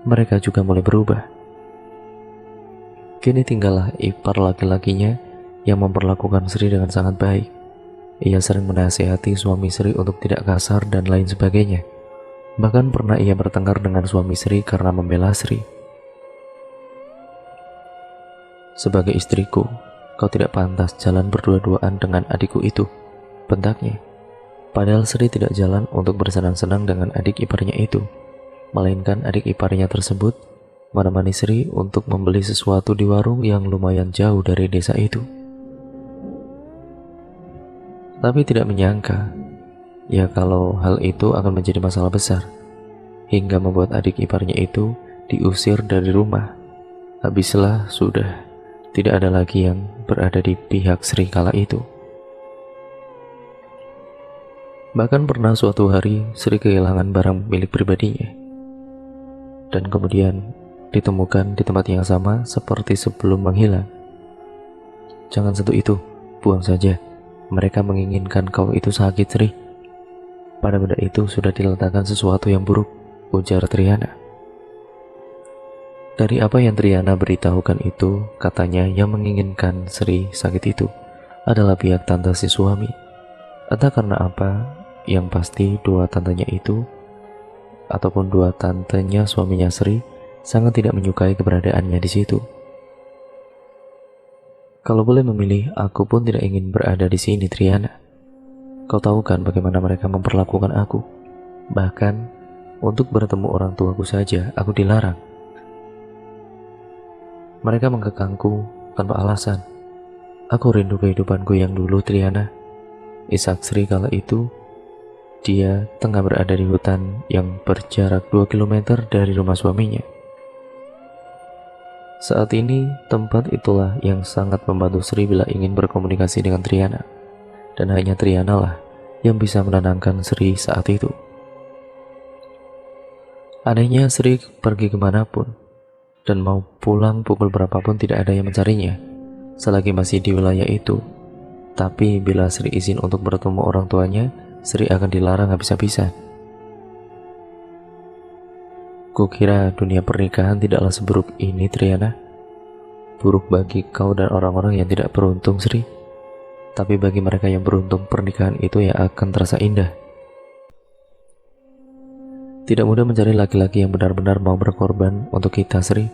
S1: mereka juga mulai berubah. Kini tinggallah ipar laki-lakinya yang memperlakukan Sri dengan sangat baik. Ia sering menasihati suami Sri untuk tidak kasar dan lain sebagainya. Bahkan pernah ia bertengkar dengan suami Sri karena membela Sri. "Sebagai istriku, kau tidak pantas jalan berdua-duaan dengan adikku itu," bentaknya. Padahal Sri tidak jalan untuk bersenang-senang dengan adik iparnya itu, melainkan adik iparnya tersebut menemani Sri untuk membeli sesuatu di warung yang lumayan jauh dari desa itu. Tapi tidak menyangka, ya kalau hal itu akan menjadi masalah besar, hingga membuat adik iparnya itu diusir dari rumah. Habislah sudah, tidak ada lagi yang berada di pihak Sri kala itu. Bahkan pernah suatu hari Sri kehilangan barang milik pribadinya, dan kemudian ditemukan di tempat yang sama seperti sebelum menghilang. "Jangan sentuh itu, buang saja. Mereka menginginkan kau itu sakit, Sri. Pada benda itu sudah diletakkan sesuatu yang buruk," ujar Triana. Dari apa yang Triana beritahukan itu, katanya yang menginginkan Sri sakit itu adalah pihak tante si suami. Entah karena apa, yang pasti dua tantenya itu, ataupun dua tantenya suaminya Sri, sangat tidak menyukai keberadaannya di situ. "Kalau boleh memilih, aku pun tidak ingin berada di sini, Triana. Kau tahu kan bagaimana mereka memperlakukan aku. Bahkan untuk bertemu orang tuaku saja aku dilarang. Mereka mengekangku tanpa alasan. Aku rindu kehidupanku yang dulu, Triana," isak Sri kala itu. Dia tengah berada di hutan yang berjarak 2 km dari rumah suaminya. Saat ini, tempat itulah yang sangat membantu Sri bila ingin berkomunikasi dengan Triana. Dan hanya Triana lah yang bisa menenangkan Sri saat itu. Anehnya, Sri pergi kemanapun dan mau pulang pukul berapapun tidak ada yang mencarinya selagi masih di wilayah itu. Tapi bila Sri izin untuk bertemu orang tuanya, Sri akan dilarang habis-habisan. "Kukira dunia pernikahan tidaklah seburuk ini, Triana. Buruk bagi kau dan orang-orang yang tidak beruntung, Sri. Tapi bagi mereka yang beruntung, pernikahan itu yang akan terasa indah. Tidak mudah mencari laki-laki yang benar-benar mau berkorban untuk kita, Sri.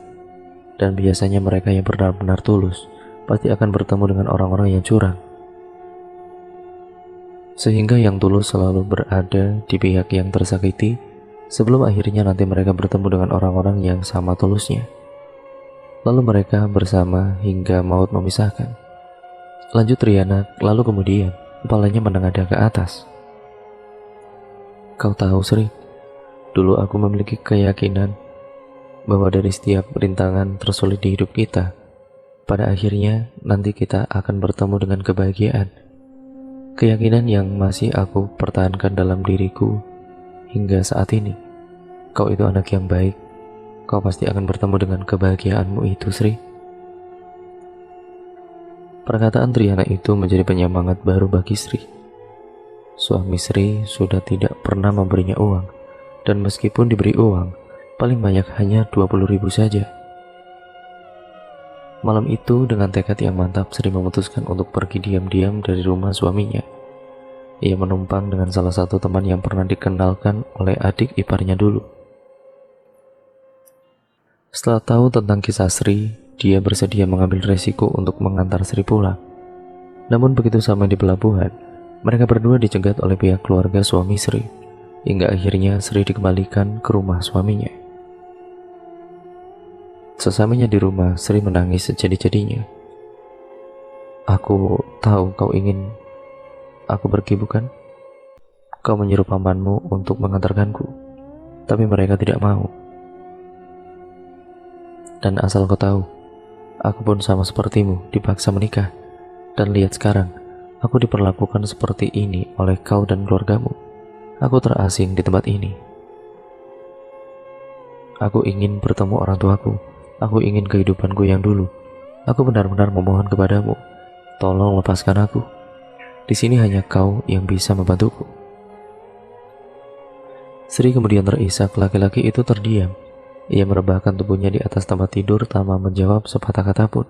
S1: Dan biasanya mereka yang benar-benar tulus pasti akan bertemu dengan orang-orang yang curang. Sehingga yang tulus selalu berada di pihak yang tersakiti, sebelum akhirnya nanti mereka bertemu dengan orang-orang yang sama tulusnya. Lalu mereka bersama hingga maut memisahkan." Lanjut Triana, lalu kemudian kepalanya menengadah ke atas. "Kau tahu, Sri, dulu aku memiliki keyakinan bahwa dari setiap rintangan tersulit di hidup kita, pada akhirnya nanti kita akan bertemu dengan kebahagiaan. Keyakinan yang masih aku pertahankan dalam diriku hingga saat ini. Kau itu anak yang baik. Kau pasti akan bertemu dengan kebahagiaanmu itu, Sri." Perkataan Triana itu menjadi penyemangat baru bagi Sri. Suami Sri sudah tidak pernah memberinya uang, dan meskipun diberi uang, paling banyak hanya 20.000 saja. Malam itu dengan tekad yang mantap, Sri memutuskan untuk pergi diam-diam dari rumah suaminya. Ia menumpang dengan salah satu teman yang pernah dikenalkan oleh adik iparnya dulu. Setelah tahu tentang kisah Sri, dia bersedia mengambil resiko untuk mengantar Sri pulang. Namun begitu sampai di pelabuhan, mereka berdua dicegat oleh pihak keluarga suami Sri, hingga akhirnya Sri dikembalikan ke rumah suaminya. Sesamanya di rumah, Sri menangis sejadi-jadinya. "Aku tahu kau ingin aku pergi, bukan? Kau menyuruh pamanmu untuk mengantarkanku, tapi mereka tidak mau. Dan asal kau tahu, aku pun sama sepertimu dipaksa menikah. Dan lihat sekarang, aku diperlakukan seperti ini oleh kau dan keluargamu. Aku terasing di tempat ini. Aku ingin bertemu orang tuaku. Aku ingin kehidupanku yang dulu. Aku benar-benar memohon kepadamu, tolong lepaskan aku. Di sini hanya kau yang bisa membantuku." Sri kemudian terisak. Laki-laki itu terdiam. Ia merebahkan tubuhnya di atas tempat tidur tanpa menjawab sepatah kata pun.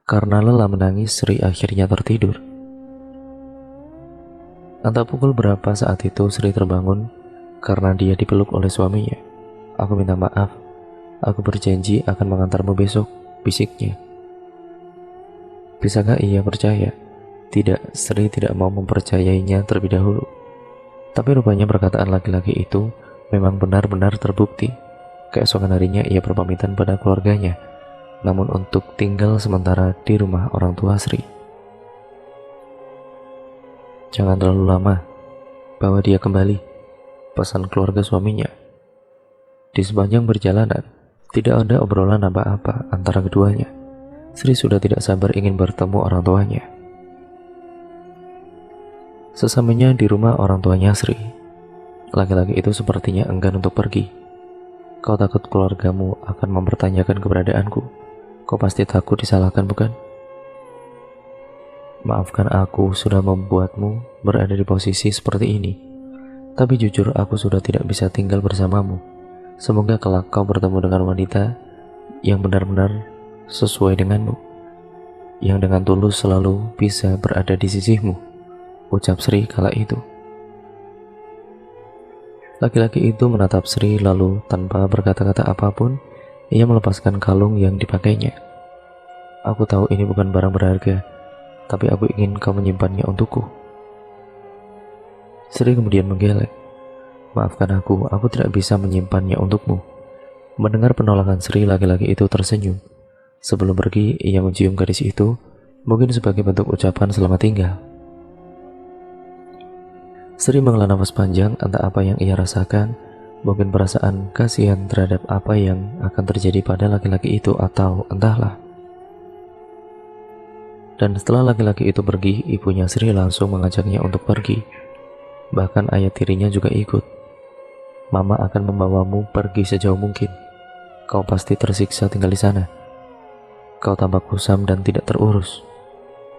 S1: Karena lelah menangis, Sri akhirnya tertidur. Entah pukul berapa saat itu Sri terbangun karena dia dipeluk oleh suaminya. "Aku minta maaf, aku berjanji akan mengantarmu besok," bisiknya. Bisakah ia percaya? Tidak, Sri tidak mau mempercayainya terlebih dahulu. Tapi rupanya perkataan laki-laki itu memang benar-benar terbukti. Keesokan harinya ia berpamitan pada keluarganya, namun untuk tinggal sementara di rumah orang tua Sri. "Jangan terlalu lama, bawa dia kembali," pesan keluarga suaminya. Di sepanjang perjalanan, tidak ada obrolan apa-apa antara keduanya. Sri sudah tidak sabar ingin bertemu orang tuanya. Sesampainya di rumah orang tuanya Sri, laki-laki itu sepertinya enggan untuk pergi. "Kau takut keluargamu akan mempertanyakan keberadaanku? Kau pasti takut disalahkan, bukan? Maafkan aku sudah membuatmu berada di posisi seperti ini. Tapi jujur aku sudah tidak bisa tinggal bersamamu. Semoga kelak kau bertemu dengan wanita yang benar-benar sesuai denganmu, yang dengan tulus selalu bisa berada di sisimu," ucap Sri kala itu. Laki-laki itu menatap Sri lalu tanpa berkata-kata apapun, ia melepaskan kalung yang dipakainya. "Aku tahu ini bukan barang berharga, tapi aku ingin kau menyimpannya untukku." Sri kemudian menggeleng. "Maafkan aku tidak bisa menyimpannya untukmu." Mendengar penolakan Sri, laki-laki itu tersenyum. Sebelum pergi, ia mencium gadis itu, mungkin sebagai bentuk ucapan selamat tinggal. Sri menghela nafas panjang, entah apa yang ia rasakan, mungkin perasaan kasihan terhadap apa yang akan terjadi pada laki-laki itu atau entahlah. Dan setelah laki-laki itu pergi, ibunya Sri langsung mengajaknya untuk pergi. Bahkan ayah tirinya juga ikut. "Mama akan membawamu pergi sejauh mungkin. Kau pasti tersiksa tinggal di sana. Kau tampak kusam dan tidak terurus.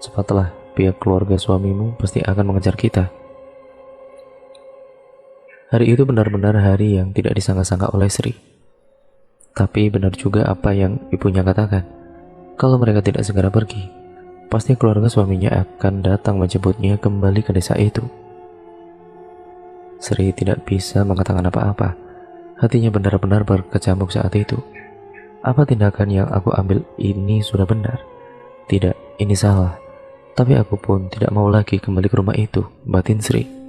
S1: Cepatlah, pihak keluarga suamimu pasti akan mengejar kita." Hari itu benar-benar hari yang tidak disangka-sangka oleh Sri. Tapi benar juga apa yang ibunya katakan. Kalau mereka tidak segera pergi, pasti keluarga suaminya akan datang menjemputnya kembali ke desa itu. Sri tidak bisa mengatakan apa-apa. Hatinya benar-benar berkecamuk saat itu. Apa tindakan yang aku ambil ini sudah benar? Tidak, ini salah. Tapi aku pun tidak mau lagi kembali ke rumah itu, batin Sri.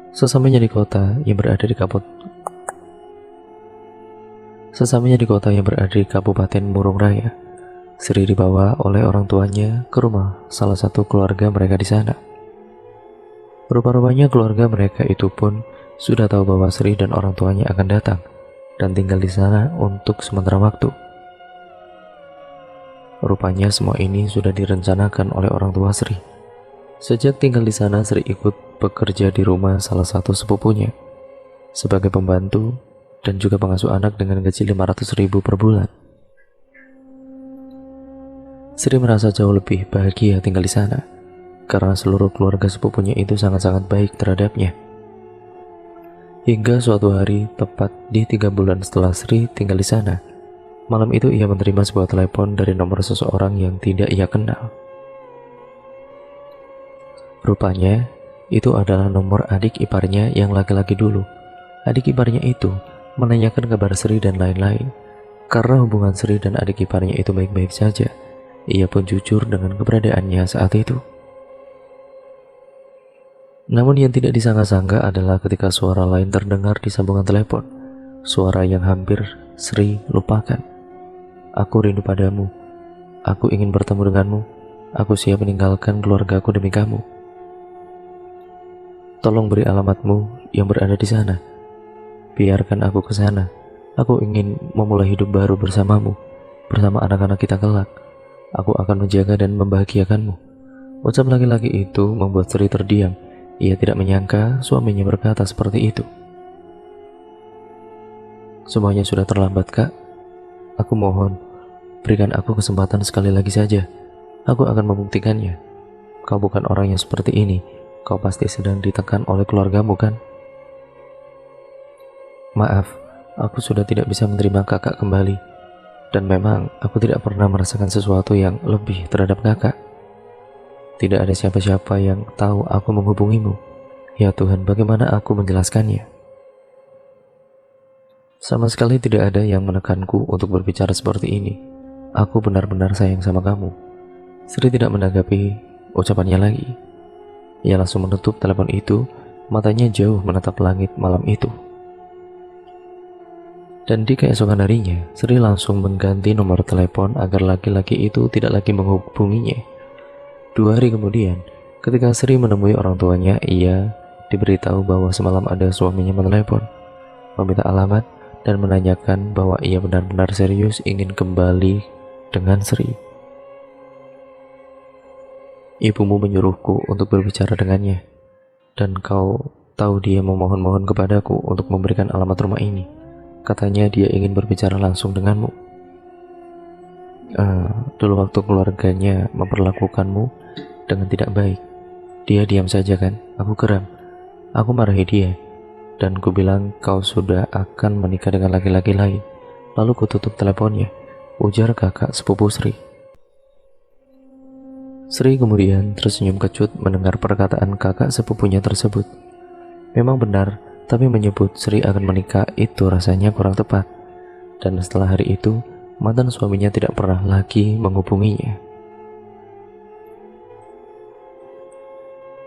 S1: Sesampainya di kota yang berada di Kabupaten Murung Raya, Sri dibawa oleh orang tuanya ke rumah salah satu keluarga mereka di sana. Rupa-rupanya keluarga mereka itu pun sudah tahu bahwa Sri dan orang tuanya akan datang dan tinggal di sana untuk sementara waktu. Rupanya semua ini sudah direncanakan oleh orang tua Sri. Sejak tinggal di sana, Sri ikut bekerja di rumah salah satu sepupunya sebagai pembantu dan juga pengasuh anak dengan gaji 500.000 per bulan. Sri merasa jauh lebih bahagia tinggal di sana karena seluruh keluarga sepupunya itu sangat-sangat baik terhadapnya. Hingga suatu hari, tepat di 3 bulan setelah Sri tinggal di sana, malam itu ia menerima sebuah telepon dari nomor seseorang yang tidak ia kenal. Rupanya, itu adalah nomor adik iparnya yang laki-laki dulu. Adik iparnya itu menanyakan kabar Sri dan lain-lain. Karena hubungan Sri dan adik iparnya itu baik-baik saja, ia pun jujur dengan keberadaannya saat itu. Namun yang tidak disangka-sangka adalah ketika suara lain terdengar di sambungan telepon. Suara yang hampir Sri lupakan. "Aku rindu padamu. Aku ingin bertemu denganmu. Aku siap meninggalkan keluargaku demi kamu. Tolong beri alamatmu yang berada di sana. Biarkan aku ke sana. Aku ingin memulai hidup baru bersamamu, bersama anak-anak kita kelak. Aku akan menjaga dan membahagiakanmu." Ucap laki-laki itu membuat Sri terdiam. Ia tidak menyangka suaminya berkata seperti itu. "Semuanya sudah terlambat, Kak. Aku mohon, berikan aku kesempatan sekali lagi saja. Aku akan membuktikannya. Kau bukan orang yang seperti ini. Kau pasti sedang ditekan oleh keluargamu, kan?" Maaf, aku sudah tidak bisa menerima kakak kembali. Dan memang aku tidak pernah merasakan sesuatu yang lebih terhadap kakak. Tidak ada siapa-siapa yang tahu aku menghubungimu. Ya Tuhan, bagaimana aku menjelaskannya? Sama sekali tidak ada yang menekanku untuk berbicara seperti ini. Aku benar-benar sayang sama kamu. Sri tidak menanggapi ucapannya lagi. Ia langsung menutup telepon itu, matanya jauh menatap langit malam itu. Dan di keesokan harinya, Sri langsung mengganti nomor telepon agar laki-laki itu tidak lagi menghubunginya. 2 hari kemudian, ketika Sri menemui orang tuanya, ia diberitahu bahwa semalam ada suaminya menelepon, meminta alamat, dan menanyakan bahwa ia benar-benar serius ingin kembali dengan Sri. Ibumu menyuruhku untuk berbicara dengannya, dan kau tahu dia memohon-mohon kepadaku untuk memberikan alamat rumah ini. Katanya dia ingin berbicara langsung denganmu. Dulu waktu keluarganya memperlakukanmu dengan tidak baik, dia diam saja kan? Aku geram. Aku marahi dia, dan ku bilang kau sudah akan menikah dengan laki-laki lain. Lalu ku tutup teleponnya, ujar kakak sepupu Sri. Sri kemudian tersenyum kecut mendengar perkataan kakak sepupunya tersebut. Memang benar, tapi menyebut Sri akan menikah itu rasanya kurang tepat. Dan setelah hari itu, mantan suaminya tidak pernah lagi menghubunginya.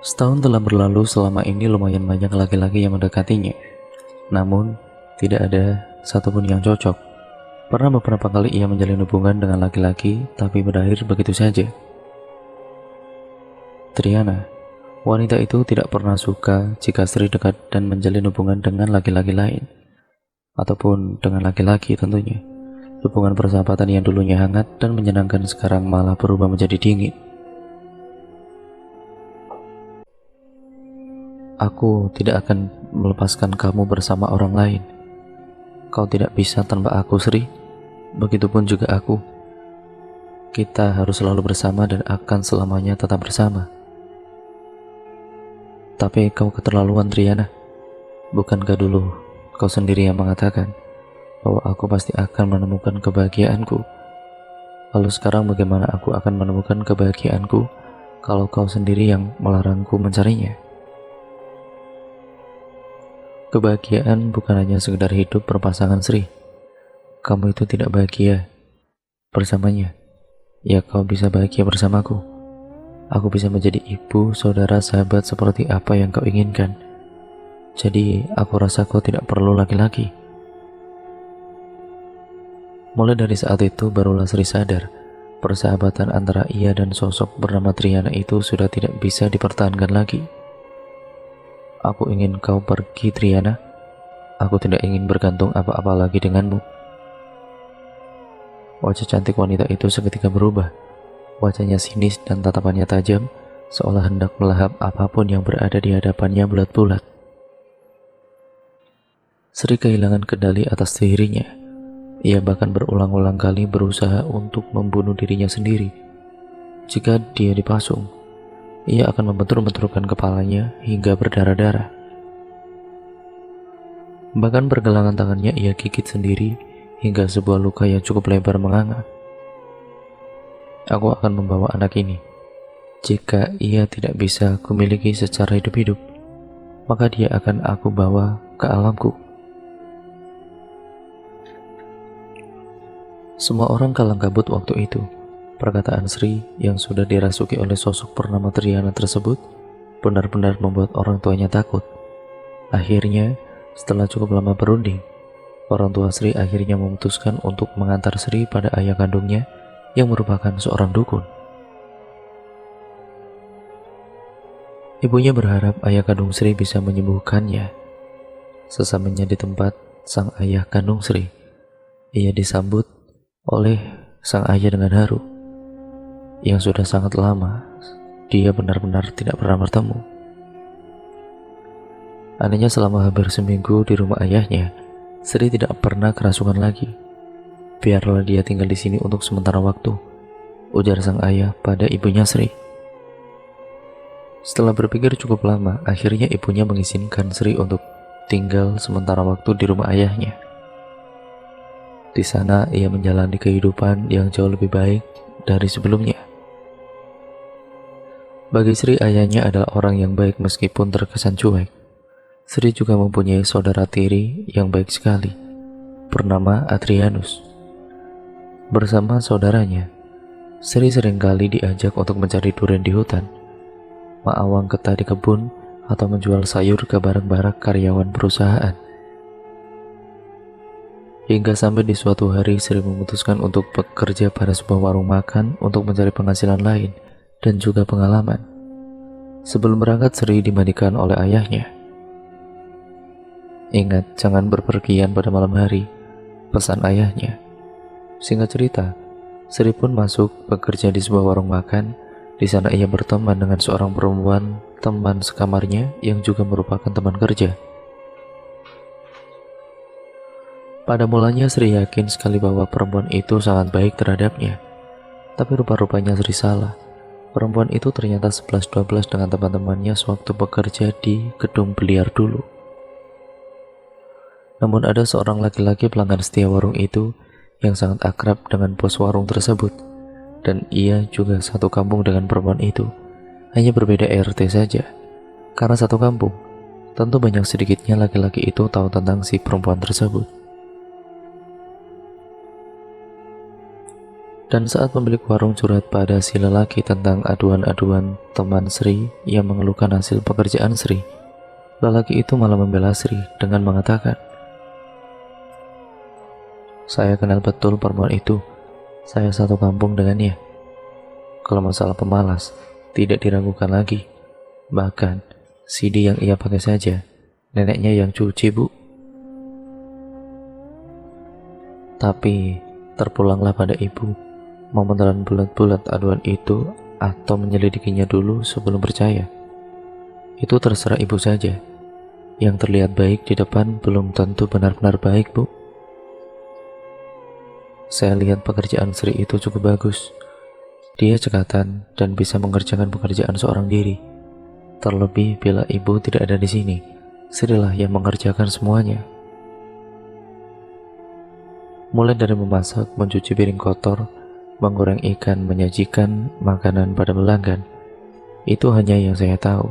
S1: Setahun telah berlalu, selama ini lumayan banyak laki-laki yang mendekatinya. Namun, tidak ada satupun yang cocok. Pernah beberapa kali ia menjalin hubungan dengan laki-laki, tapi berakhir begitu saja. Triana, wanita itu tidak pernah suka jika Sri dekat dan menjalin hubungan dengan laki-laki lain, ataupun dengan laki-laki tentunya. Hubungan persahabatan yang dulunya hangat dan menyenangkan sekarang malah berubah menjadi dingin. Aku tidak akan melepaskan kamu bersama orang lain. Kau tidak bisa tanpa aku, Sri. Begitupun juga aku. Kita harus selalu bersama dan akan selamanya tetap bersama. Tapi kau keterlaluan, Triana. Bukankah dulu kau sendiri yang mengatakan bahwa aku pasti akan menemukan kebahagiaanku? Lalu sekarang bagaimana aku akan menemukan kebahagiaanku kalau kau sendiri yang melarangku mencarinya? Kebahagiaan bukan hanya sekedar hidup berpasangan, Sri. Kamu itu tidak bahagia bersamanya. Ya, kau bisa bahagia bersamaku. Aku bisa menjadi ibu, saudara, sahabat seperti apa yang kau inginkan. Jadi, aku rasa kau tidak perlu laki-laki. Mulai dari saat itu, barulah Sri sadar, persahabatan antara ia dan sosok bernama Triana itu sudah tidak bisa dipertahankan lagi. Aku ingin kau pergi, Triana. Aku tidak ingin bergantung apa-apa lagi denganmu. Wajah cantik wanita itu seketika berubah. Wajahnya sinis dan tatapannya tajam, seolah hendak melahap apapun yang berada di hadapannya bulat-bulat. Sri kehilangan kendali atas dirinya. Ia bahkan berulang-ulang kali berusaha untuk membunuh dirinya sendiri. Jika dia dipasung, ia akan membentur-benturkan kepalanya hingga berdarah-darah. Bahkan pergelangan tangannya ia gigit sendiri hingga sebuah luka yang cukup lebar menganga. Aku akan membawa anak ini. Jika ia tidak bisa kumiliki secara hidup-hidup, maka dia akan aku bawa ke alamku. Semua orang kalang kabut waktu itu. Perkataan Sri yang sudah dirasuki oleh sosok bernama Triana tersebut benar-benar membuat orang tuanya takut. Akhirnya, setelah cukup lama berunding, orang tua Sri akhirnya memutuskan untuk mengantar Sri pada ayah kandungnya yang merupakan seorang dukun. Ibunya berharap ayah kandung Sri bisa menyembuhkannya. Sesamanya di tempat sang ayah kandung Sri, ia disambut oleh sang ayah dengan haru. Yang sudah sangat lama dia benar-benar tidak pernah bertemu. Anehnya selama hampir seminggu di rumah ayahnya, Sri tidak pernah kerasukan lagi. Biarlah dia tinggal di sini untuk sementara waktu, ujar sang ayah pada ibunya Sri. Setelah berpikir cukup lama, akhirnya ibunya mengizinkan Sri untuk tinggal sementara waktu di rumah ayahnya. Di sana ia menjalani kehidupan yang jauh lebih baik dari sebelumnya. Bagi Sri, ayahnya adalah orang yang baik meskipun terkesan cuek. Sri juga mempunyai saudara tiri yang baik sekali, bernama Adrianus. Bersama saudaranya, Sri seringkali diajak untuk mencari durian di hutan, mengawang getah di kebun, atau menjual sayur ke barak-barak karyawan perusahaan. Hingga sampai di suatu hari Sri memutuskan untuk bekerja pada sebuah warung makan untuk mencari penghasilan lain dan juga pengalaman. Sebelum berangkat, Sri dimandikan oleh ayahnya. "Ingat, jangan berpergian pada malam hari," pesan ayahnya. Singkat cerita, Sri pun masuk bekerja di sebuah warung makan. Di sana ia berteman dengan seorang perempuan teman sekamarnya yang juga merupakan teman kerja. Pada mulanya Sri yakin sekali bahwa perempuan itu sangat baik terhadapnya. Tapi rupa-rupanya Sri salah. Perempuan itu ternyata 11-12 dengan teman-temannya sewaktu bekerja di gedung biliar dulu. Namun ada seorang laki-laki pelanggan setia warung itu yang sangat akrab dengan bos warung tersebut. Dan ia juga satu kampung dengan perempuan itu. Hanya berbeda RT saja. Karena satu kampung, tentu banyak sedikitnya laki-laki itu tahu tentang si perempuan tersebut. Dan saat pemilik warung curhat pada si lelaki tentang aduan-aduan teman Sri yang mengeluhkan hasil pekerjaan Sri, lelaki itu malah membela Sri dengan mengatakan, "Saya kenal betul perempuan itu. Saya satu kampung dengannya. Kalau masalah pemalas, tidak diragukan lagi. Bahkan, CD yang ia pakai saja, neneknya yang cuci, Bu." Tapi, terpulanglah pada ibu, mau menelan bulat-bulat aduan itu atau menyelidikinya dulu sebelum percaya. Itu terserah ibu saja. Yang terlihat baik di depan belum tentu benar-benar baik, Bu. Saya lihat pekerjaan Sri itu cukup bagus. Dia cekatan dan bisa mengerjakan pekerjaan seorang diri. Terlebih bila ibu tidak ada di sini, Sri lah yang mengerjakan semuanya. Mulai dari memasak, mencuci piring kotor, menggoreng ikan, menyajikan makanan pada pelanggan. Itu hanya yang saya tahu.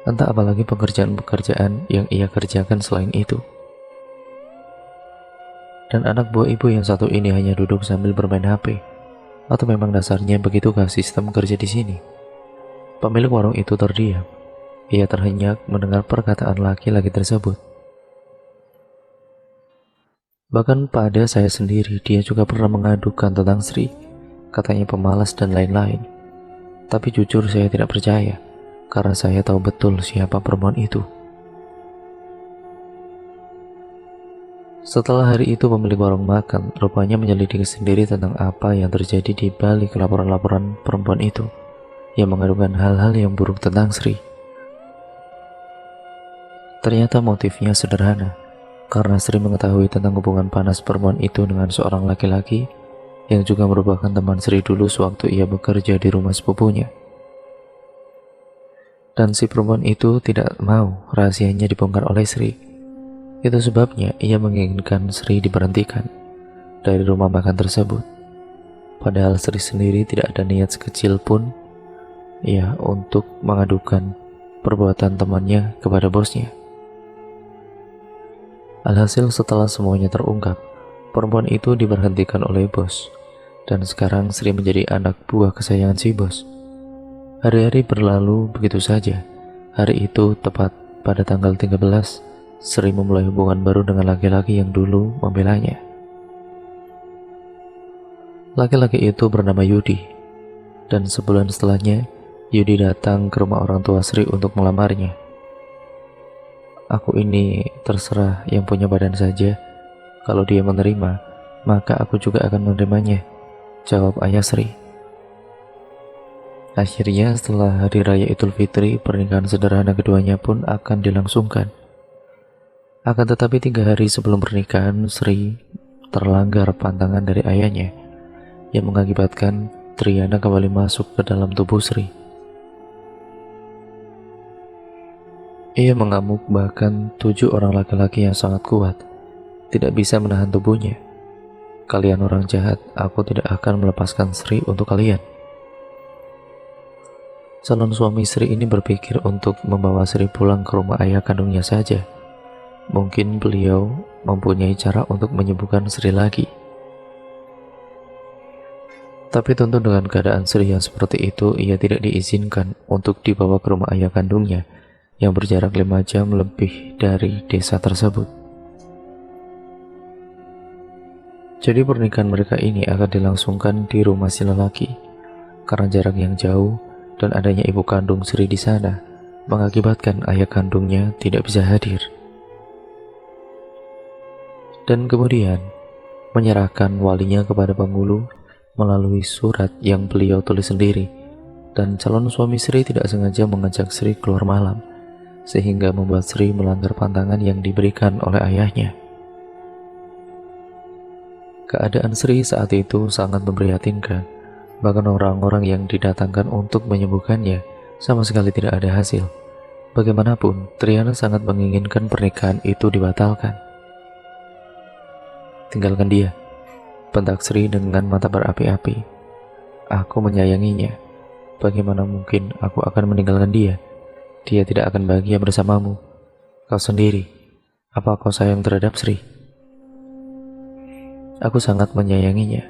S1: Entah apalagi pekerjaan-pekerjaan yang ia kerjakan selain itu. Dan anak buah ibu yang satu ini hanya duduk sambil bermain HP. Atau memang dasarnya begitukah sistem kerja di sini? Pemilik warung itu terdiam. Ia terhenyak mendengar perkataan laki-laki tersebut. Bahkan pada saya sendiri, dia juga pernah mengadukan tentang Sri. Katanya pemalas dan lain-lain. Tapi jujur saya tidak percaya, karena saya tahu betul siapa perempuan itu. Setelah hari itu pemilik warung makan rupanya menyelidiki sendiri tentang apa yang terjadi di balik laporan-laporan perempuan itu yang mengadukan hal-hal yang buruk tentang Sri. Ternyata motifnya sederhana, karena Sri mengetahui tentang hubungan panas perempuan itu dengan seorang laki-laki yang juga merupakan teman Sri dulu sewaktu ia bekerja di rumah sepupunya. Dan si perempuan itu tidak mau rahasianya dibongkar oleh Sri. Itu sebabnya ia menginginkan Sri diberhentikan dari rumah makan tersebut. Padahal Sri sendiri tidak ada niat sekecil pun ya untuk mengadukan perbuatan temannya kepada bosnya. Alhasil setelah semuanya terungkap, perempuan itu diberhentikan oleh bos. Dan sekarang Sri menjadi anak buah kesayangan si bos. Hari-hari berlalu begitu saja. Hari itu tepat pada tanggal 13, Sri memulai hubungan baru dengan laki-laki yang dulu membelanya. Laki-laki itu bernama Yudi. Dan sebulan setelahnya, Yudi datang ke rumah orang tua Sri untuk melamarnya. "Aku ini terserah yang punya badan saja. Kalau dia menerima, maka aku juga akan menerimanya," jawab ayah Sri. Akhirnya setelah hari raya Idul Fitri, pernikahan sederhana keduanya pun akan dilangsungkan. Akan tetapi 3 hari sebelum pernikahan, Sri terlanggar pantangan dari ayahnya yang mengakibatkan Triana kembali masuk ke dalam tubuh Sri. Ia mengamuk, bahkan 7 orang laki-laki yang sangat kuat tidak bisa menahan tubuhnya. Kalian orang jahat, aku tidak akan melepaskan Sri untuk kalian. Calon suami Sri ini berpikir untuk membawa Sri pulang ke rumah ayah kandungnya saja. Mungkin beliau mempunyai cara untuk menyembuhkan Sri lagi. Tapi tentu dengan keadaan Sri yang seperti itu, ia tidak diizinkan untuk dibawa ke rumah ayah kandungnya yang berjarak 5 jam lebih dari desa tersebut. Jadi pernikahan mereka ini akan dilangsungkan di rumah si lelaki. Karena jarak yang jauh dan adanya ibu kandung Sri di sana, mengakibatkan ayah kandungnya tidak bisa hadir. Dan kemudian menyerahkan walinya kepada penghulu melalui surat yang beliau tulis sendiri. Dan calon suami Sri tidak sengaja mengajak Sri keluar malam, sehingga membuat Sri melanggar pantangan yang diberikan oleh ayahnya. Keadaan Sri saat itu sangat memprihatinkan. Bahkan orang-orang yang didatangkan untuk menyembuhkannya sama sekali tidak ada hasil. Bagaimanapun, Triana sangat menginginkan pernikahan itu dibatalkan. Tinggalkan dia, bentak Sri dengan mata berapi-api. Aku menyayanginya. Bagaimana mungkin aku akan meninggalkan dia? Dia tidak akan bahagia bersamamu. Kau sendiri, apa kau sayang terhadap Sri? Aku sangat menyayanginya.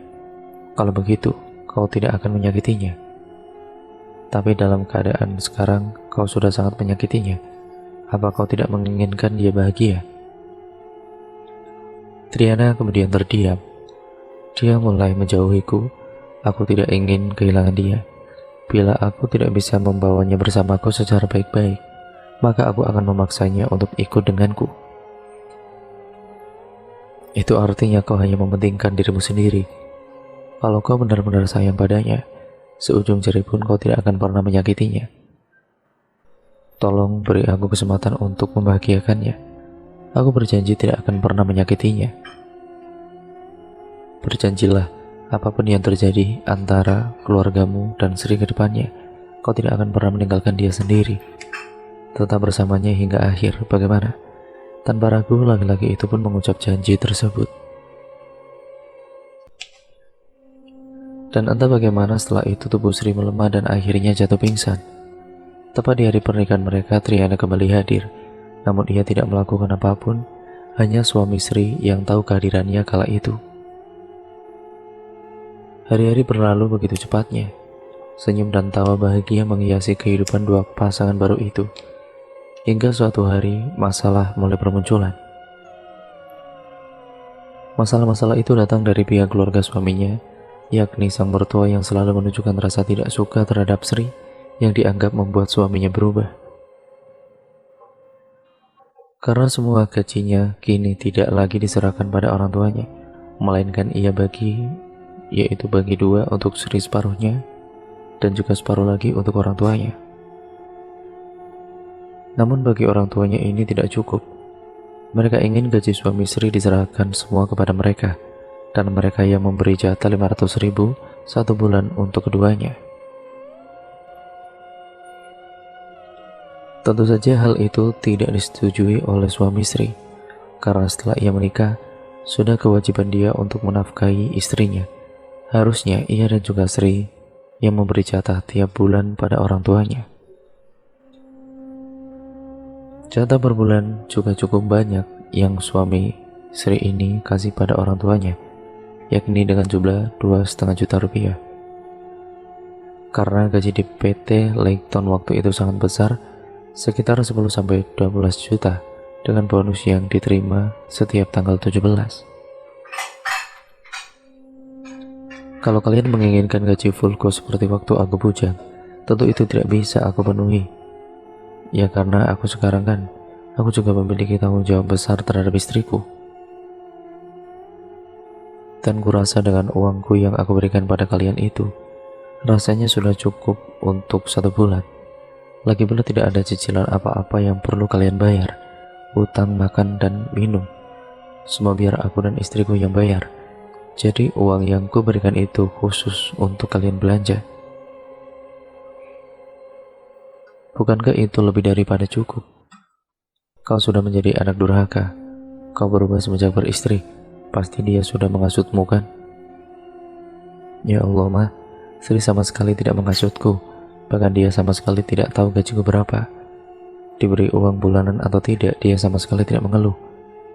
S1: Kalau begitu, kau tidak akan menyakitinya. Tapi dalam keadaan sekarang, kau sudah sangat menyakitinya. Apa kau tidak menginginkan dia bahagia? Triana kemudian terdiam. Dia mulai menjauhiku. Aku tidak ingin kehilangan dia. Bila aku tidak bisa membawanya bersamaku secara baik-baik, maka aku akan memaksanya untuk ikut denganku. Itu artinya kau hanya mementingkan dirimu sendiri. Kalau kau benar-benar sayang padanya, seujung jari pun kau tidak akan pernah menyakitinya. Tolong beri aku kesempatan untuk membahagiakannya. Aku berjanji tidak akan pernah menyakitinya. Berjanjilah, apapun yang terjadi antara keluargamu dan Sri ke depannya, kau tidak akan pernah meninggalkan dia sendiri. Tetap bersamanya hingga akhir, bagaimana? Tanpa ragu, laki-laki itu pun mengucap janji tersebut. Dan entah bagaimana setelah itu tubuh Sri melemah dan akhirnya jatuh pingsan. Tepat di hari pernikahan mereka, Triana kembali hadir. Namun ia tidak melakukan apapun, hanya suami Sri yang tahu kehadirannya kala itu. Hari-hari berlalu begitu cepatnya. Senyum dan tawa bahagia menghiasi kehidupan dua pasangan baru itu. Hingga suatu hari, masalah mulai bermunculan. Masalah-masalah itu datang dari pihak keluarga suaminya, yakni sang mertua yang selalu menunjukkan rasa tidak suka terhadap Sri yang dianggap membuat suaminya berubah. Karena semua gajinya kini tidak lagi diserahkan pada orang tuanya, melainkan ia bagi, yaitu bagi 2 untuk Sri separuhnya, dan juga separuh lagi untuk orang tuanya. Namun bagi orang tuanya ini tidak cukup. Mereka ingin gaji suami Sri diserahkan semua kepada mereka, dan mereka yang memberi jatah 500.000 1 bulan untuk keduanya. Tentu saja hal itu tidak disetujui oleh suami Sri, karena setelah ia menikah, sudah kewajiban dia untuk menafkahi istrinya. Harusnya ia dan juga Sri yang memberi jatah tiap bulan pada orang tuanya. Jatah per bulan juga cukup banyak yang suami Sri ini kasih pada orang tuanya, yakni dengan jumlah 2,5 juta rupiah. Karena gaji di PT Leighton waktu itu sangat besar, sekitar 10-12 juta dengan bonus yang diterima setiap tanggal 17. Kalau kalian menginginkan gaji full cost seperti waktu aku bujang, tentu itu tidak bisa aku penuhi. Ya karena aku sekarang kan, aku juga memiliki tanggung jawab besar terhadap istriku. Dan kurasa dengan uangku yang aku berikan pada kalian itu, rasanya sudah cukup untuk 1 bulan. Lagi pula tidak ada cicilan apa-apa yang perlu kalian bayar, utang, makan, dan minum. Semua biar aku dan istriku yang bayar. Jadi uang yang ku berikan itu khusus untuk kalian belanja. Bukankah itu lebih daripada cukup? Kau sudah menjadi anak durhaka. Kau berubah semenjak beristri. Pasti dia sudah menghasutmu kan? Ya Allah, Ma. Sri sama sekali tidak menghasutku. Bahkan dia sama sekali tidak tahu gajiku berapa. Diberi uang bulanan atau tidak, dia sama sekali tidak mengeluh.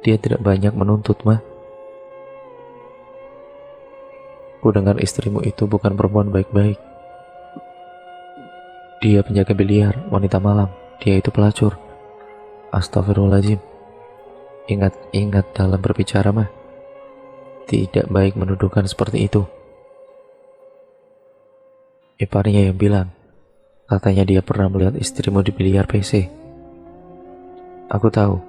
S1: Dia tidak banyak menuntut, Ma. Ku dengar istrimu itu bukan perempuan baik-baik. Dia penjaga biliar, wanita malam. Dia itu pelacur. Astagfirullahaladzim. Ingat dalam berbicara, mah. Tidak baik menuduhkan seperti itu. Iparnya yang bilang, katanya dia pernah melihat istrimu di biliar PC. Aku tahu,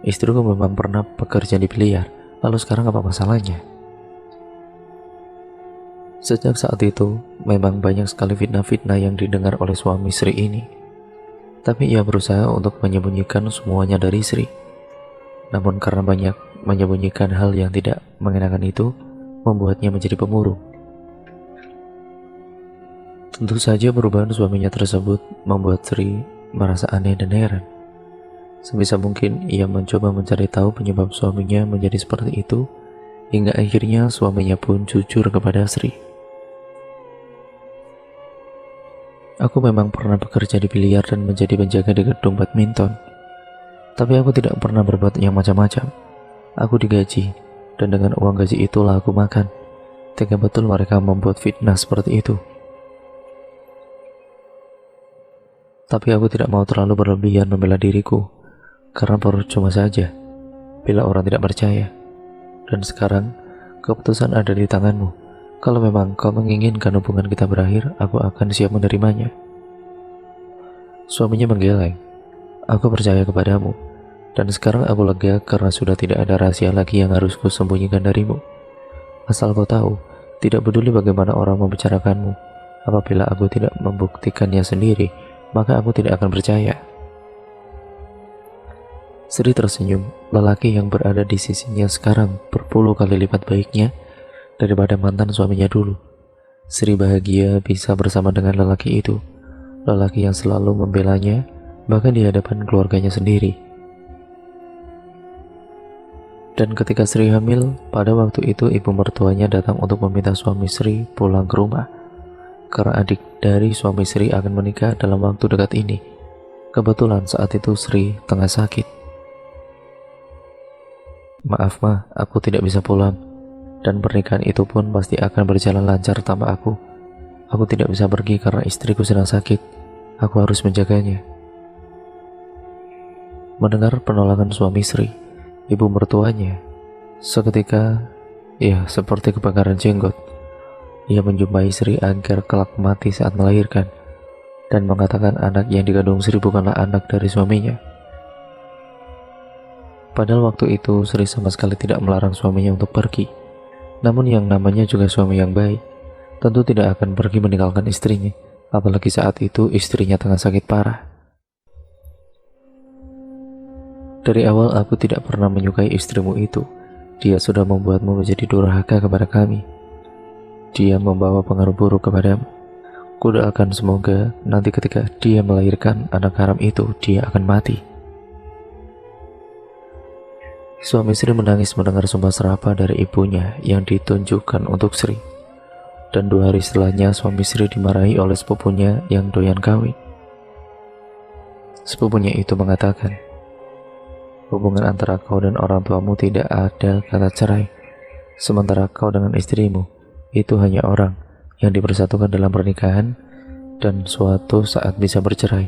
S1: istriku memang pernah bekerja di biliar. Lalu sekarang apa masalahnya? Sejak saat itu, memang banyak sekali fitnah-fitnah yang didengar oleh suami Sri ini. Tapi ia berusaha untuk menyembunyikan semuanya dari Sri. Namun karena banyak menyembunyikan hal yang tidak mengenakan itu, membuatnya menjadi pemurung. Tentu saja perubahan suaminya tersebut membuat Sri merasa aneh dan heran. Sebisa mungkin ia mencoba mencari tahu penyebab suaminya menjadi seperti itu, hingga akhirnya suaminya pun jujur kepada Sri. Aku memang pernah bekerja di biliar dan menjadi penjaga di gedung badminton. Tapi aku tidak pernah berbuat yang macam-macam. Aku digaji, dan dengan uang gaji itulah aku makan. Tega betul mereka membuat fitnah seperti itu. Tapi aku tidak mau terlalu berlebihan membela diriku, karena percuma saja bila orang tidak percaya. Dan sekarang, keputusan ada di tanganmu. Kalau memang kau menginginkan hubungan kita berakhir, aku akan siap menerimanya. Suaminya menggeleng. Aku percaya kepadamu. Dan sekarang aku lega karena sudah tidak ada rahasia lagi yang harus kusembunyikan darimu. Asal kau tahu, tidak peduli bagaimana orang membicarakanmu. Apabila aku tidak membuktikannya sendiri, maka aku tidak akan percaya. Sri tersenyum. Lelaki yang berada di sisinya sekarang berpuluh kali lipat baiknya daripada mantan suaminya dulu. Sri bahagia bisa bersama dengan lelaki itu. Lelaki yang selalu membelanya, bahkan di hadapan keluarganya sendiri. Dan ketika Sri hamil, pada waktu itu ibu mertuanya datang untuk meminta suami Sri pulang ke rumah. Karena adik dari suami Sri akan menikah dalam waktu dekat ini. Kebetulan saat itu Sri tengah sakit. Maaf Ma, aku tidak bisa pulang. Dan pernikahan itu pun pasti akan berjalan lancar tanpa aku. Aku tidak bisa pergi karena istriku sedang sakit. Aku harus menjaganya. Mendengar penolakan suami Sri, ibu mertuanya seketika, ya seperti kebakaran jenggot. Ia menjumpai Sri agar kelak mati saat melahirkan, dan mengatakan anak yang dikandung Sri bukanlah anak dari suaminya. Padahal waktu itu Sri sama sekali tidak melarang suaminya untuk pergi. Namun yang namanya juga suami yang baik tentu tidak akan pergi meninggalkan istrinya, apalagi saat itu istrinya tengah sakit parah. Dari awal aku tidak pernah menyukai istrimu itu. Dia sudah membuatmu menjadi durhaka kepada kami. Dia membawa pengaruh buruk kepadamu. Kudoakan semoga nanti ketika dia melahirkan anak haram itu, dia akan mati. Suami Sri menangis mendengar sumpah serapah dari ibunya yang ditunjukkan untuk Sri. Dan 2 hari setelahnya suami Sri dimarahi oleh sepupunya yang doyan kawin. Sepupunya itu mengatakan, hubungan antara kau dan orang tuamu tidak ada kata cerai. Sementara kau dengan istrimu, itu hanya orang yang dipersatukan dalam pernikahan dan suatu saat bisa bercerai.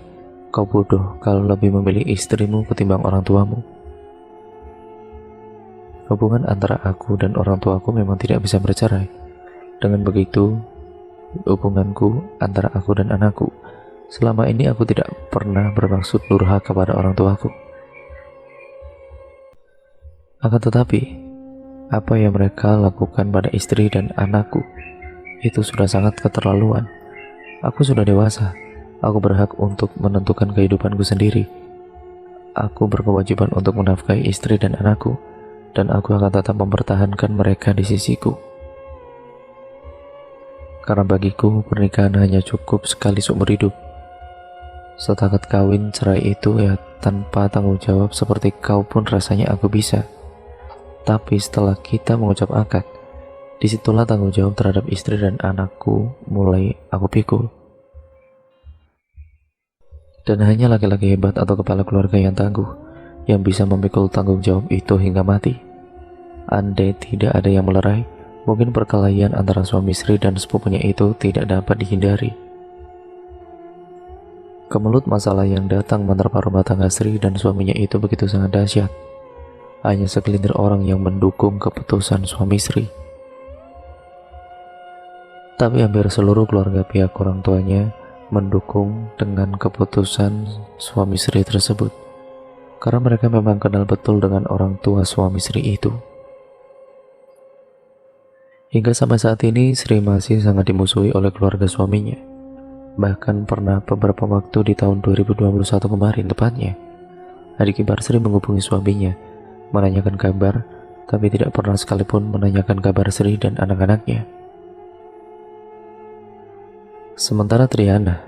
S1: Kau bodoh kalau lebih memilih istrimu ketimbang orang tuamu. Hubungan antara aku dan orang tuaku memang tidak bisa bercerai. Dengan begitu, hubunganku antara aku dan anakku, selama ini aku tidak pernah bermaksud durhaka kepada orang tuaku. Akan tetapi, apa yang mereka lakukan pada istri dan anakku, itu sudah sangat keterlaluan. Aku sudah dewasa, aku berhak untuk menentukan kehidupanku sendiri. Aku berkewajiban untuk menafkahi istri dan anakku, dan aku akan tetap mempertahankan mereka di sisiku. Karena bagiku pernikahan hanya cukup sekali seumur hidup. Setakat kawin cerai itu ya tanpa tanggung jawab seperti kau pun rasanya aku bisa. Tapi setelah kita mengucap akad, disitulah tanggung jawab terhadap istri dan anakku mulai aku pikul. Dan hanya laki-laki hebat atau kepala keluarga yang tangguh yang bisa memikul tanggung jawab itu hingga mati. Andai tidak ada yang melerai, mungkin perkelahian antara suami istri dan sepupunya itu tidak dapat dihindari. Kemelut masalah yang datang menerpa rumah tangga Sri dan suaminya itu begitu sangat dahsyat. Hanya segelintir orang yang mendukung keputusan suami Sri. Tapi hampir seluruh keluarga pihak orang tuanya mendukung dengan keputusan suami Sri tersebut. Karena mereka memang kenal betul dengan orang tua suami Sri itu. Hingga sampai saat ini Sri masih sangat dimusuhi oleh keluarga suaminya. Bahkan pernah beberapa waktu di tahun 2021 kemarin tepatnya, adik ipar Sri menghubungi suaminya, menanyakan kabar, tapi tidak pernah sekalipun menanyakan kabar Sri dan anak-anaknya. Sementara Triana,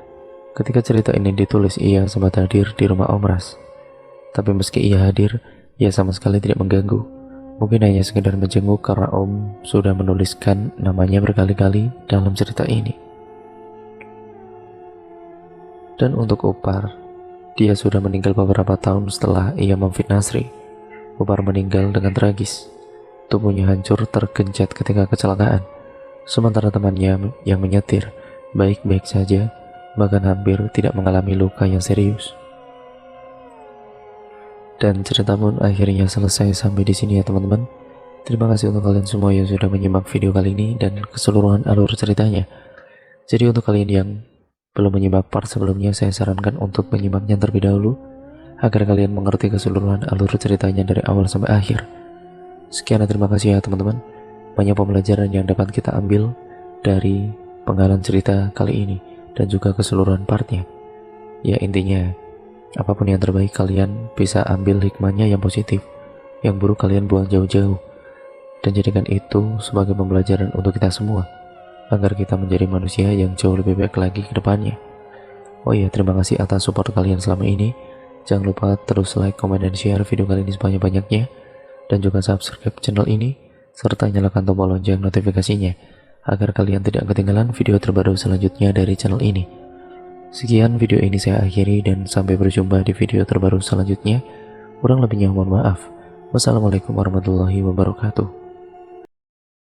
S1: ketika cerita ini ditulis ia sempat hadir di rumah Om Ras. Tapi meski ia hadir, ia sama sekali tidak mengganggu. Mungkin hanya sekedar menjenguk karena Om sudah menuliskan namanya berkali-kali dalam cerita ini. Dan untuk Upar, dia sudah meninggal beberapa tahun setelah ia memfitnah Sri. Upar meninggal dengan tragis. Tubuhnya hancur tergencet ketika kecelakaan. Sementara temannya yang menyetir baik-baik saja, bahkan hampir tidak mengalami luka yang serius. Dan cerita pun akhirnya selesai sampai di sini ya teman-teman. Terima kasih untuk kalian semua yang sudah menyimak video kali ini dan keseluruhan alur ceritanya. Jadi untuk kalian yang belum menyimak part sebelumnya, saya sarankan untuk menyimaknya terlebih dahulu agar kalian mengerti keseluruhan alur ceritanya dari awal sampai akhir. Sekian dan terima kasih ya teman-teman. Banyak pembelajaran yang dapat kita ambil dari penggalan cerita kali ini dan juga keseluruhan partnya. Ya intinya, apapun yang terbaik kalian bisa ambil hikmahnya yang positif, yang buruk kalian buang jauh-jauh, dan jadikan itu sebagai pembelajaran untuk kita semua, agar kita menjadi manusia yang jauh lebih baik lagi ke depannya. Oh iya, terima kasih atas support kalian selama ini. Jangan lupa terus like, comment, dan share video kali ini sebanyak-banyaknya, dan juga subscribe channel ini, serta nyalakan tombol lonceng notifikasinya, agar kalian tidak ketinggalan video terbaru selanjutnya dari channel ini. Sekian video ini saya akhiri dan sampai berjumpa di video terbaru selanjutnya. Kurang lebihnya mohon maaf. Wassalamualaikum warahmatullahi wabarakatuh.